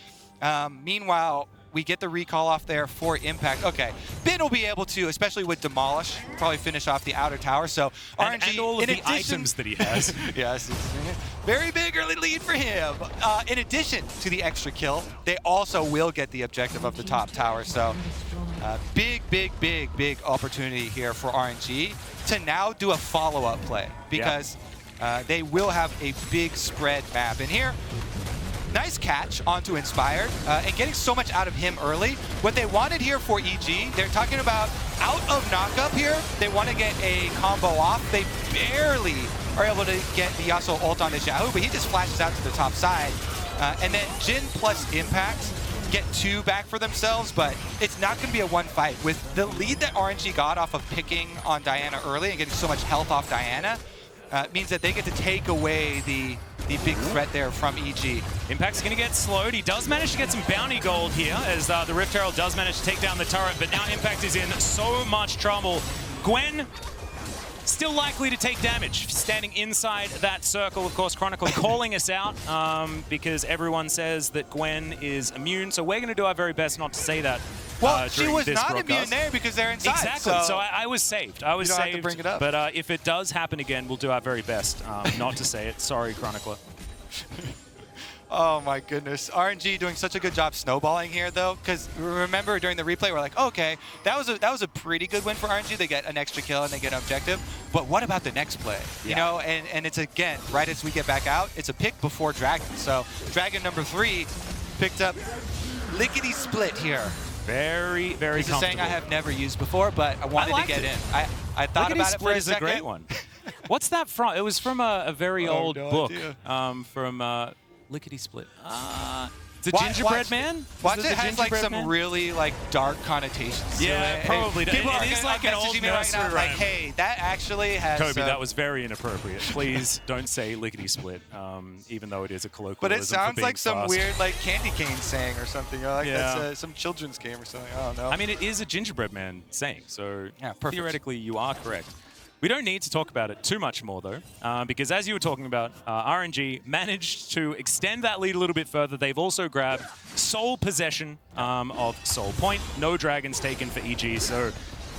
Meanwhile, we get the recall off there for Impact. Okay, Bin will be able to, especially with Demolish, probably finish off the outer tower. So RNG, and all of the items that he has. Yes, very big early lead for him. In addition to the extra kill, they also will get the objective of the top tower. So big opportunity here for RNG to now do a follow-up play, because they will have a big spread map. And here, nice catch onto Inspired, and getting so much out of him early. What they wanted here for EG, they're talking about out of knockup here. They want to get a combo off. They barely are able to get the Yasuo ult onto Xiaohu, but he just flashes out to the top side. And then Jhin plus Impact get 2 back for themselves, but it's not going to be a one fight. With the lead that RNG got off of picking on Diana early and getting so much health off Diana, means that they get to take away the big threat there from EG. Impact's going to get slowed. He does manage to get some bounty gold here, as the Rift Herald does manage to take down the turret, but now Impact is in so much trouble. Gwen still likely to take damage, standing inside that circle. Of course, Chronicle calling us out because everyone says that Gwen is immune, so we're going to do our very best not to say that. Well, she was not broadcast. Immune there because they're inside. Exactly, so I was saved. I was saved, have to bring it up. But if it does happen again, we'll do our very best not to say it. Sorry, Chronicler. Oh my goodness. RNG doing such a good job snowballing here though, because remember during the replay we're like, okay, that was a pretty good win for RNG. They get an extra kill and they get an objective. But what about the next play? You know, and it's again, right as we get back out, it's a pick before Dragon. So Dragon number 3 picked up lickety split here. Very, very This is saying I have never used before, but I wanted to get in. I thought lickety about it for a second. second. Is a great one. What's that from? It was from a very old book from Lickety Split. It's a gingerbread man? Watch it. Has like some really like dark connotations. Yeah, probably. It is like an old nursery rhyme. Like, hey, that actually has. Kobe, that was very inappropriate. Please don't say lickety split, even though it is a colloquialism. But it sounds like some fast. weird like candy cane saying or something. Like that's some children's game or something. I don't know. I mean, it is a gingerbread man saying, so yeah, theoretically you are correct. We don't need to talk about it too much more, though, because as you were talking about, RNG managed to extend that lead a little bit further. They've also grabbed sole possession of Soul Point. No dragons taken for EG, so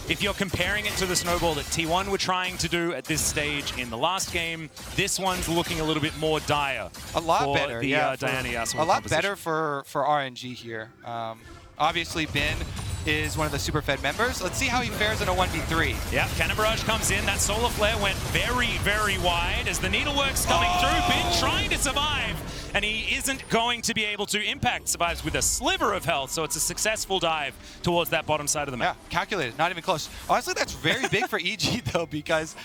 if you're comparing it to the snowball that T1 were trying to do at this stage in the last game, this one's looking a little bit more dire. A lot for better, the, yeah. Diana Yasuo a lot composition. better for RNG here. Obviously, Bin is one of the super fed members. Let's see how he fares in a 1v3. Yeah, Cannon Barrage comes in. That Solar Flare went very, very wide as the Needlework's coming through. Bin trying to survive, and he isn't going to be able to. Impact survives with a sliver of health, so it's a successful dive towards that bottom side of the map. Yeah, calculated, not even close. Honestly, that's very big for EG, though, because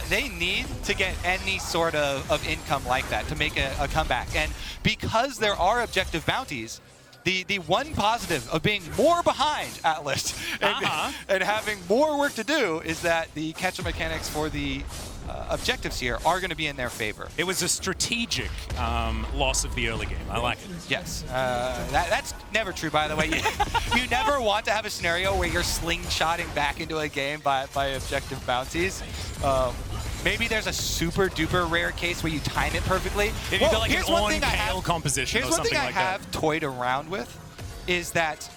they need to get any sort of income like that to make a comeback. And because there are objective bounties, the one positive of being more behind Atlus and having more work to do is that the catch-up mechanics for the objectives here are going to be in their favor. It was a strategic loss of the early game. I like it. Yes. That's never true, by the way. You never want to have a scenario where you're slingshotting back into a game by objective bounties. Maybe there's a super duper rare case where you time it perfectly. If you got like an on-kale composition or something like that. Here's one thing I have toyed around with is that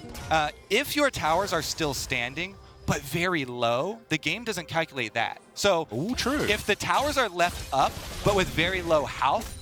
if your towers are still standing but very low, the game doesn't calculate that. So true. If the towers are left up but with very low health,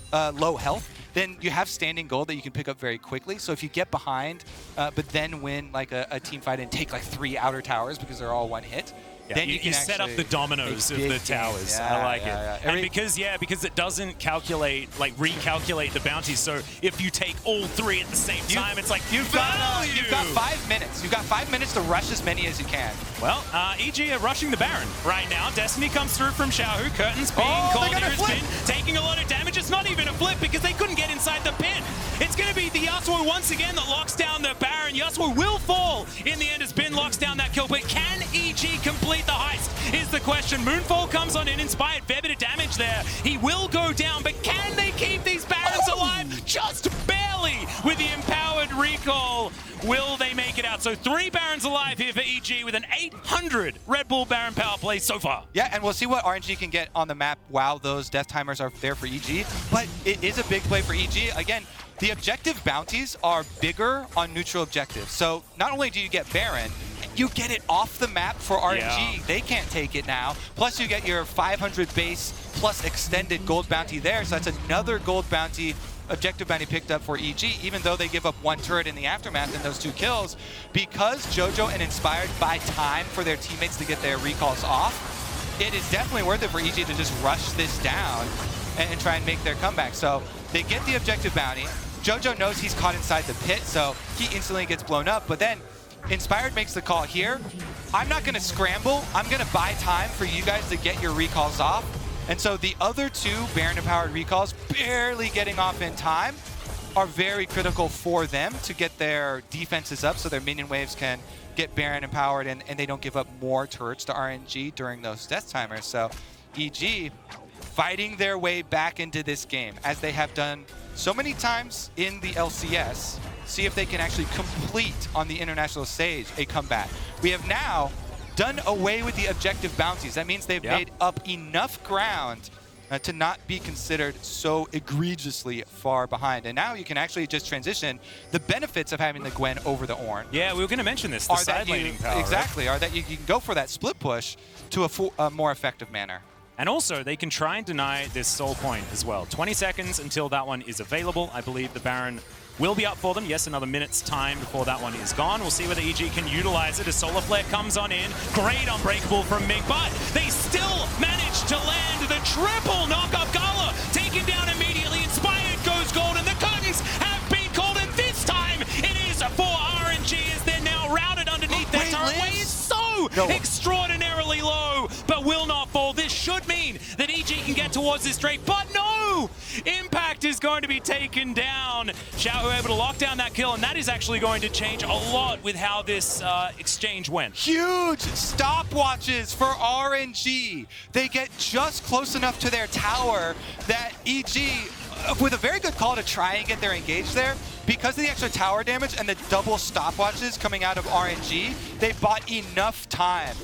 then you have standing gold that you can pick up very quickly. So if you get behind, but then win like a team fight and take like 3 outer towers because they're all one hit, then you can set up the dominoes of the towers. I like it. And because it doesn't recalculate the bounties. So if you take all 3 at the same time, it's like you've got 5 minutes. You've got 5 minutes to rush as many as you can. Well, EG are rushing the Baron right now. Destiny comes through from Xiaohu. Curtains being called here. It's been taking a lot of damage. It's not even a flip because they couldn't get inside the pin. It's going to be the Yasuo once again that locks down the Baron. Yasuo will fall in the end as Bin locks down that kill, but can EG complete the heist is the question. Moonfall comes on in, Inspired, fair bit of damage there. He will go down, but can they keep these Barons alive? Just barely. with the empowered recall. Will they make it out? So 3 Barons alive here for EG with an 800 Red Bull Baron power play so far. Yeah, and we'll see what RNG can get on the map while those death timers are there for EG. But it is a big play for EG. Again, the objective bounties are bigger on neutral objectives. So not only do you get Baron, you get it off the map for RNG. Yeah. They can't take it now. Plus you get your 500 base plus extended gold bounty there. So that's another gold bounty, objective bounty picked up for EG, even though they give up 1 turret in the aftermath and those 2 kills. Because Jojo and Inspired buy time for their teammates to get their recalls off, it is definitely worth it for EG to just rush this down and try and make their comeback. So they get the objective bounty. Jojo knows he's caught inside the pit, so he instantly gets blown up. But then Inspired makes the call here. I'm not going to scramble. I'm going to buy time for you guys to get your recalls off. And so the other 2 Baron-empowered recalls barely getting off in time are very critical for them to get their defenses up so their minion waves can get Baron-empowered and they don't give up more turrets to RNG during those death timers. So EG fighting their way back into this game, as they have done so many times in the LCS. See if they can actually complete on the international stage a comeback. We have now done away with the objective bounties. That means they've made up enough ground to not be considered so egregiously far behind. And now you can actually just transition the benefits of having the Gwen over the Ornn. Yeah, we were going to mention this, the side laning power. Exactly, or that you can go for that split push to a more effective manner. And also, they can try and deny this soul point as well. 20 seconds until that one is available. I believe the Baron will be up for them. Yes, another minute's time before that one is gone. We'll see whether EG can utilize it as Solar Flare comes on in. Great unbreakable from Ming, but they still manage to land the triple knock-up. GALA taken down immediately. Inspired goes gold, and the curtains have been called, and this time it is for RNG as they're now routed underneath their turret. Wei is so extraordinarily low, but will not fall. This should mean that EG can get towards this Drake, but no! Impact is going to be taken down. Xiaohu able to lock down that kill, and that is actually going to change a lot with how this exchange went. Huge stopwatches for RNG. They get just close enough to their tower that EG, with a very good call to try and get their engage there, because of the extra tower damage and the double stopwatches coming out of RNG, they bought enough time.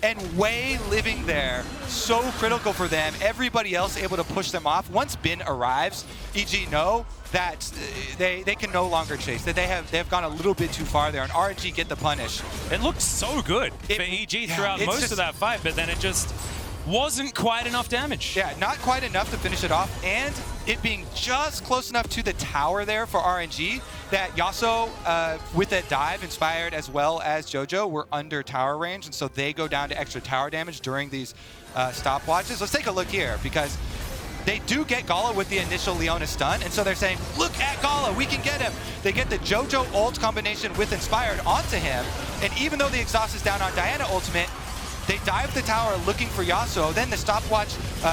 And Wei living there, so critical for them. Everybody else able to push them off. Once Bin arrives, EG know that they can no longer chase. That they have gone a little bit too far there, and RNG get the punish. It looked so good for EG throughout most of that fight, but then it just wasn't quite enough damage. Yeah, not quite enough to finish it off, and it being just close enough to the tower there for RNG that Yasuo, with that dive, Inspired as well as Jojo, were under tower range, and so they go down to extra tower damage during these stopwatches. Let's take a look here, because they do get GALA with the initial Leona stun, and so they're saying, look at GALA, we can get him. They get the Jojo ult combination with Inspired onto him, and even though the exhaust is down on Diana ultimate, they dive the tower looking for Yasuo. Then the stopwatch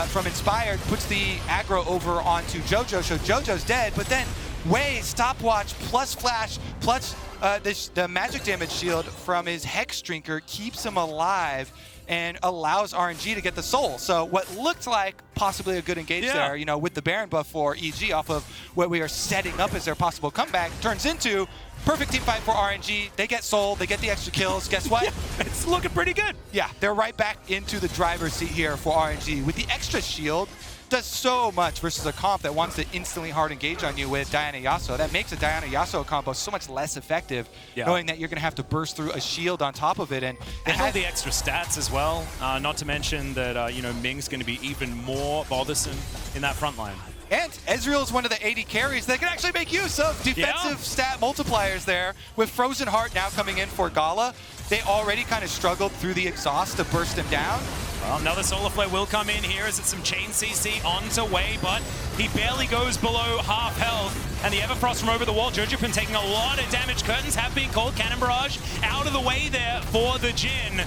from Inspired puts the aggro over onto Jojo, so Jojo's dead. But then Wei, stopwatch plus flash plus the magic damage shield from his Hex Drinker keeps him alive and allows RNG to get the soul. So what looked like possibly a good engage there, you know, with the Baron buff for EG off of what we are setting up as their possible comeback, turns into perfect team fight for RNG. They get soul, they get the extra kills. Guess what? Yeah, it's looking pretty good. Yeah, they're right back into the driver's seat here for RNG. With the extra shield, does so much versus a comp that wants to instantly hard engage on you with Diana Yasuo. That makes a Diana Yasuo combo so much less effective, knowing that you're going to have to burst through a shield on top of it. And all the extra stats as well. Not to mention that, you know, Ming's going to be even more bothersome in that front line. And Ezreal is one of the AD carries that can actually make use of defensive stat multipliers there. With Frozen Heart now coming in for GALA, they already kind of struggled through the exhaust to burst him down. Well, another Solar Flare will come in here as it's some chain CC onto Wei, but he barely goes below half health. And the Everfrost from over the wall, jojopyun taking a lot of damage. Curtains have been called. Cannon Barrage out of the way there for the Jhin,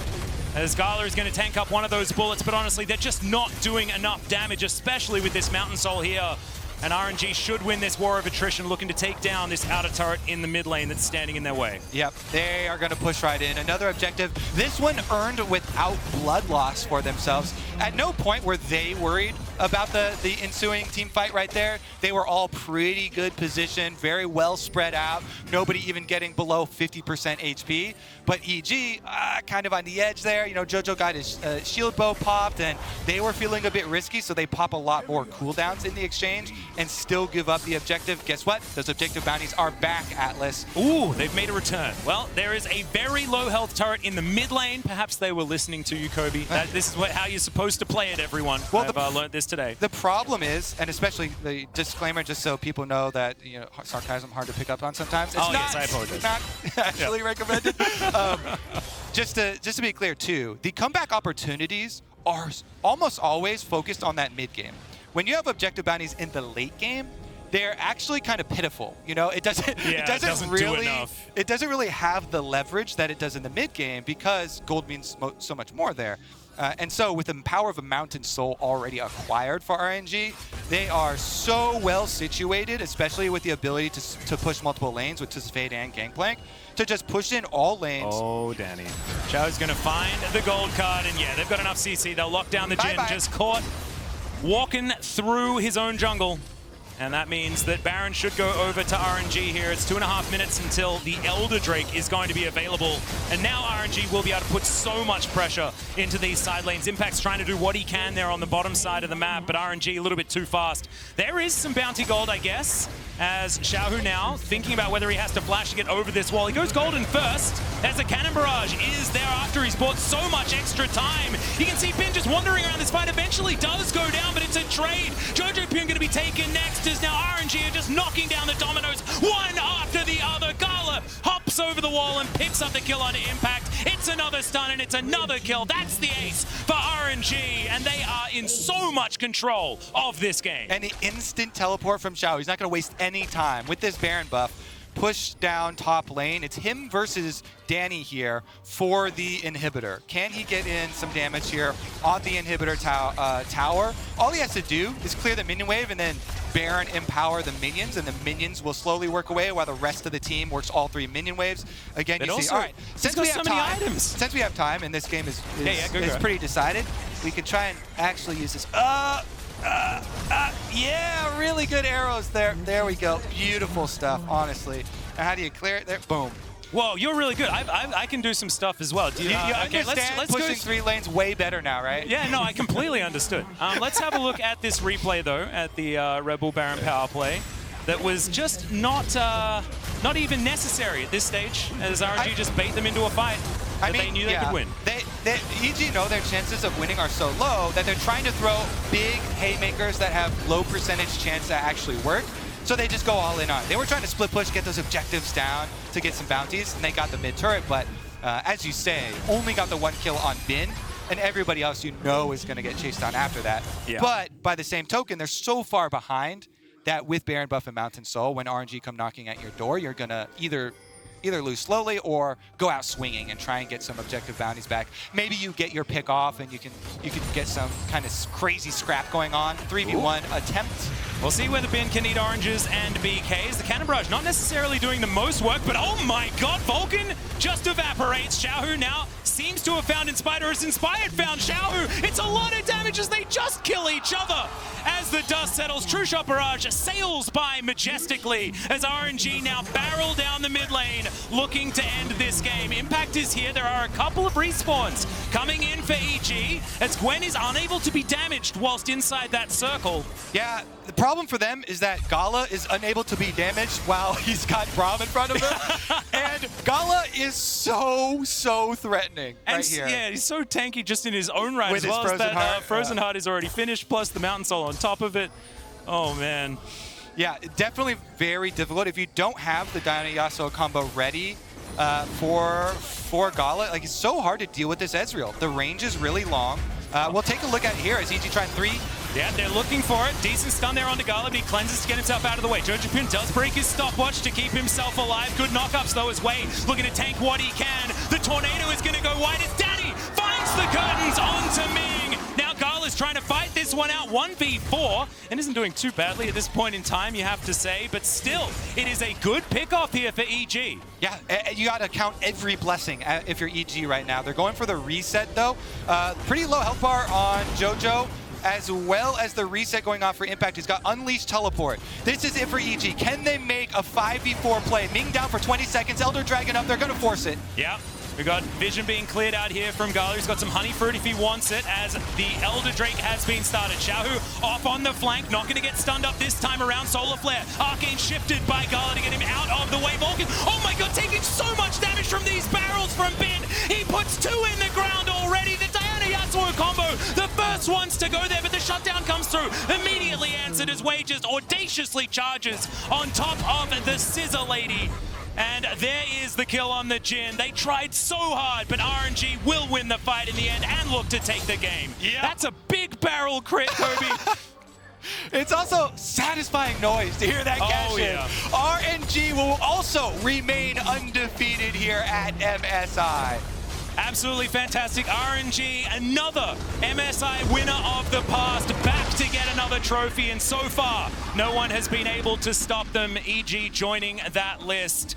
as GALA is going to tank up one of those bullets, but honestly, they're just not doing enough damage, especially with this Mountain Soul here. and RNG should win this war of attrition, looking to take down this outer turret in the mid lane that's standing in their way. Yep, they are going to push right in. Another objective. This one earned without blood loss for themselves. At no point were they worried about the ensuing team fight right there. They were all pretty good position, very well spread out. Nobody even getting below 50% HP. But EG, kind of on the edge there. You know, Jojo got his shield bow popped, and they were feeling a bit risky, so they pop a lot more cooldowns in the exchange and still give up the objective. Guess what? Those objective bounties are back, Atlus. Ooh, they've made a return. Well, there is a very low health turret in the mid lane. Perhaps they were listening to you, Kobe. This is how you're supposed to play it, everyone. Well, I've learned this today. The problem is, and especially the disclaimer, just so people know that, you know, sarcasm hard to pick up on sometimes. It's yes, I apologize. Not actually recommended. Just to be clear too, the comeback opportunities are almost always focused on that mid game. When you have objective bounties in the late game, they're actually kind of pitiful. You know, it doesn't really have the leverage that it does in the mid game because gold means so much more there. And so with the power of a Mountain Soul already acquired for RNG, they are so well situated, especially with the ability to push multiple lanes with Fade and Gangplank, to just push in all lanes. Oh, Danny. Xiaohu's going to find the gold card, and yeah, they've got enough CC. They'll lock down the Jhin, just caught walking through his own jungle. And that means that Baron should go over to RNG here. It's 2.5 minutes until the Elder Drake is going to be available. And now RNG will be able to put so much pressure into these side lanes. Impact's trying to do what he can there on the bottom side of the map, but RNG a little bit too fast. There is some bounty gold, I guess, as Xiaohu now thinking about whether he has to flash to get over this wall. He goes golden first, as the cannon barrage is there after he's bought so much extra time. You can see Bin just wandering around this fight, eventually does go down, but it's a trade. jojopyun going to be taken next, as now RNG are just knocking down the dominoes one after the other. GALA hops over the wall and picks up the kill on Impact. It's another stun and it's another kill. That's the ace for RNG, and they are in so much control of this game. And the instant teleport from Xiaohu. He's not going to waste any time with this Baron buff. Push down top lane. It's him versus Danny here for the inhibitor. Can he get in some damage here on the inhibitor tower? All he has to do is clear the minion wave and then Baron empower the minions, and the minions will slowly work away while the rest of the team works all 3 minion waves. Again, you see, all right, since we have time, and this game is pretty decided, we can try and actually use this. Yeah, really good arrows there. There we go. Beautiful stuff, honestly. Now, how do you clear it there? Boom. Whoa, you're really good. I can do some stuff as well. You understand let's pushing 3 lanes way better now, right? Yeah, no, I completely understood. Let's have a look at this replay, though, at the Red Bull Baron power play. That was just not even necessary at this stage, as RNG just bait them into a fight that they knew they could win. EG know their chances of winning are so low that they're trying to throw big haymakers that have low percentage chance to actually work. So they just go all in on it. They were trying to split push, get those objectives down to get some bounties, and they got the mid turret, but as you say, only got the 1 kill on Bin, and everybody else you know is going to get chased down after that. Yeah. But by the same token, they're so far behind that with Baron buff and Mountain Soul, when RNG come knocking at your door, you're going to either lose slowly or go out swinging and try and get some objective bounties back. Maybe you get your pick off and you can get some kind of crazy scrap going on. 3v1 attempt. We'll see whether Bin can eat oranges and BKs. The cannon barrage not necessarily doing the most work, but oh my god, Vulcan just evaporates. Xiaohu now seems to have found Inspired, or has Inspired found Xiaohu? It's a lot of damage as they just kill each other. As the dust settles, True Shot Barrage sails by majestically as RNG now barrel down the mid lane, looking to end this game. Impact is here. There are a couple of respawns coming in for EG, as Gwen is unable to be damaged whilst inside that circle. Yeah, the problem for them is that GALA is unable to be damaged while he's got Braum in front of him. And GALA is so threatening right here. Yeah, he's so tanky just in his own right, with as well his as that Frozen Heart is already finished, plus the Mountain Soul on top of it. Oh, man. Yeah, definitely very difficult. If you don't have the Diana Yasuo combo ready for GALA, like, it's so hard to deal with this Ezreal. The range is really long. We'll take a look at it here as EG trying 3. Yeah, they're looking for it. Decent stun there onto GALA, but he cleanses to get himself out of the way. jojopyun does break his stopwatch to keep himself alive. Good knockups, though, as Wei looking to tank what he can. The tornado is going to go wide as Danny finds the curtains onto Ming. Now GALA's trying to fight this one out, 1v4, and isn't doing too badly at this point in time, you have to say, but still, it is a good pick-off here for EG. Yeah, you got to count every blessing if you're EG right now. They're going for the reset, though. Pretty low health bar on Jojo, as well as the reset going off for Impact. He's got Unleashed Teleport. This is it for EG. Can they make a 5v4 play? Ming down for 20 seconds, Elder Dragon up, they're going to force it. Yeah. We got Vision being cleared out here from GALA. He's got some Honey Fruit if he wants it, as the Elder Drake has been started. Xiaohu off on the flank, not going to get stunned up this time around. Solar Flare, Arcane shifted by GALA to get him out of the way. Vulcan, oh my god, taking so much damage from these barrels from Bin. He puts 2 in the ground already. The Diana Yasuo combo, the first ones to go there, but the shutdown comes through. Immediately answered as Wages audaciously charges on top of the Scissor Lady. And there is the kill on the Jhin. They tried so hard, but RNG will win the fight in the end and look to take the game. Yeah. That's a big barrel crit, Kobe. It's also satisfying noise to hear that cash in. Yeah. RNG will also remain undefeated here at MSI. Absolutely fantastic. RNG, another MSI winner of the past, back to get another trophy, and so far, no one has been able to stop them. EG joining that list.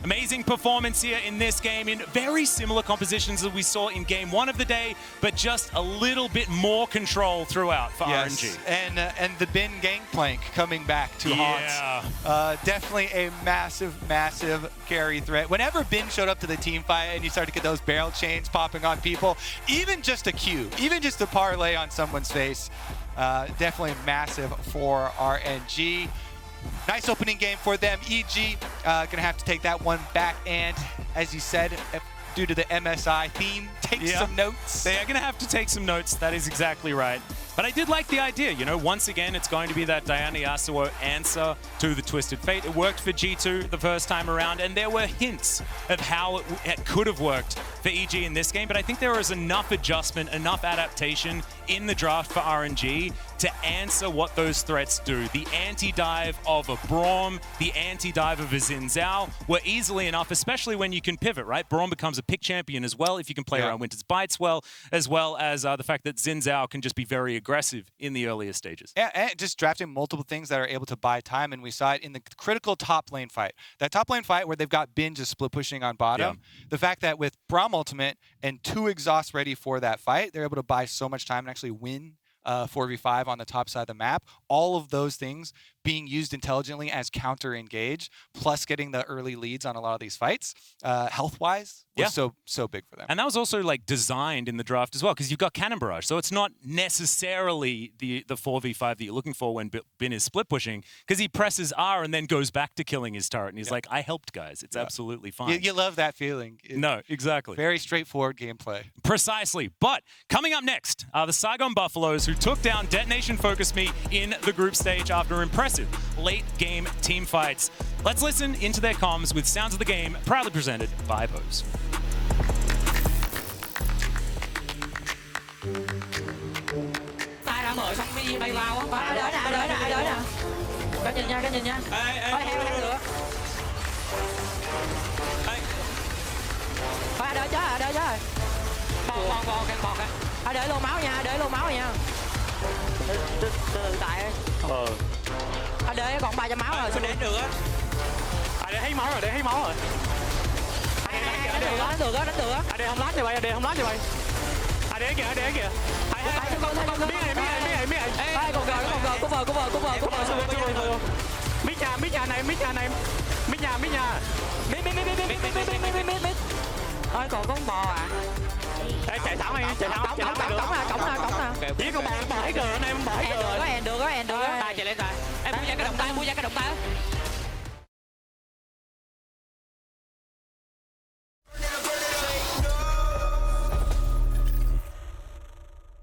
Amazing performance here in this game in very similar compositions that we saw in game 1 of the day, but just a little bit more control throughout for RNG. And the Bin Gangplank coming back to haunt. Definitely a massive, massive carry threat. Whenever Bin showed up to the team fight and you start to get those barrel chains popping on people, even just a Q, even just a parlay on someone's face, definitely massive for RNG. Nice opening game for them. EG gonna have to take that one back, and as you said, due to the MSI theme, take some notes. They are gonna have to take some notes. That is exactly right. But I did like the idea, you know, once again, it's going to be that Diana Yasuo answer to the Twisted Fate. It worked for G2 the first time around, and there were hints of how it could have worked for EG in this game, but I think there was enough adjustment, enough adaptation in the draft for RNG to answer what those threats do. The anti-dive of a Braum, the anti-dive of a Xin Zhao were easily enough, especially when you can pivot, right? Braum becomes a pick champion as well if you can play around Winter's Bites well, as the fact that Xin Zhao can just be very aggressive in the earlier stages. Yeah, and just drafting multiple things that are able to buy time, and we saw it in the critical top lane fight. That top lane fight where they've got Bin just split pushing on bottom. The fact that with Braum ultimate and 2 exhausts ready for that fight, they're able to buy so much time and actually win 4v5 on the top side of the map. All of those things being used intelligently as counter engage, plus getting the early leads on a lot of these fights, health-wise, was so big for them. And that was also like designed in the draft as well, because you've got Cannon Barrage, so it's not necessarily the 4v5 that you're looking for when Bin is split pushing, because he presses R and then goes back to killing his turret, and he's like, I helped, guys. It's absolutely fine. You love that feeling. No, exactly. Very straightforward gameplay. Precisely. But coming up next are the Saigon Buffaloes, who took down Detonation Focus Me in the group stage after impressive late game team fights. Let's listen into their comms with Sounds of the Game, proudly presented by Bose. Để luôn máu nha, để luôn máu nha. Từ tại. Để còn 300 máu rồi. Để được á. Để thấy máu rồi, để thấy máu rồi. Đánh được á, đánh được á. Để không lát cho bay, để không lát cho bay. Để kìa, để kìa. Biết này. Còn gờ, Mít nhà này. Mít Ôi còn con bò à. Ê, chạy thẳng đi, chạy thẳng. Cổng nè. Chỉ con bò hết rồi anh em, bò hết rồi. Được. Chạy lên rồi. Em mua ra cái động tay.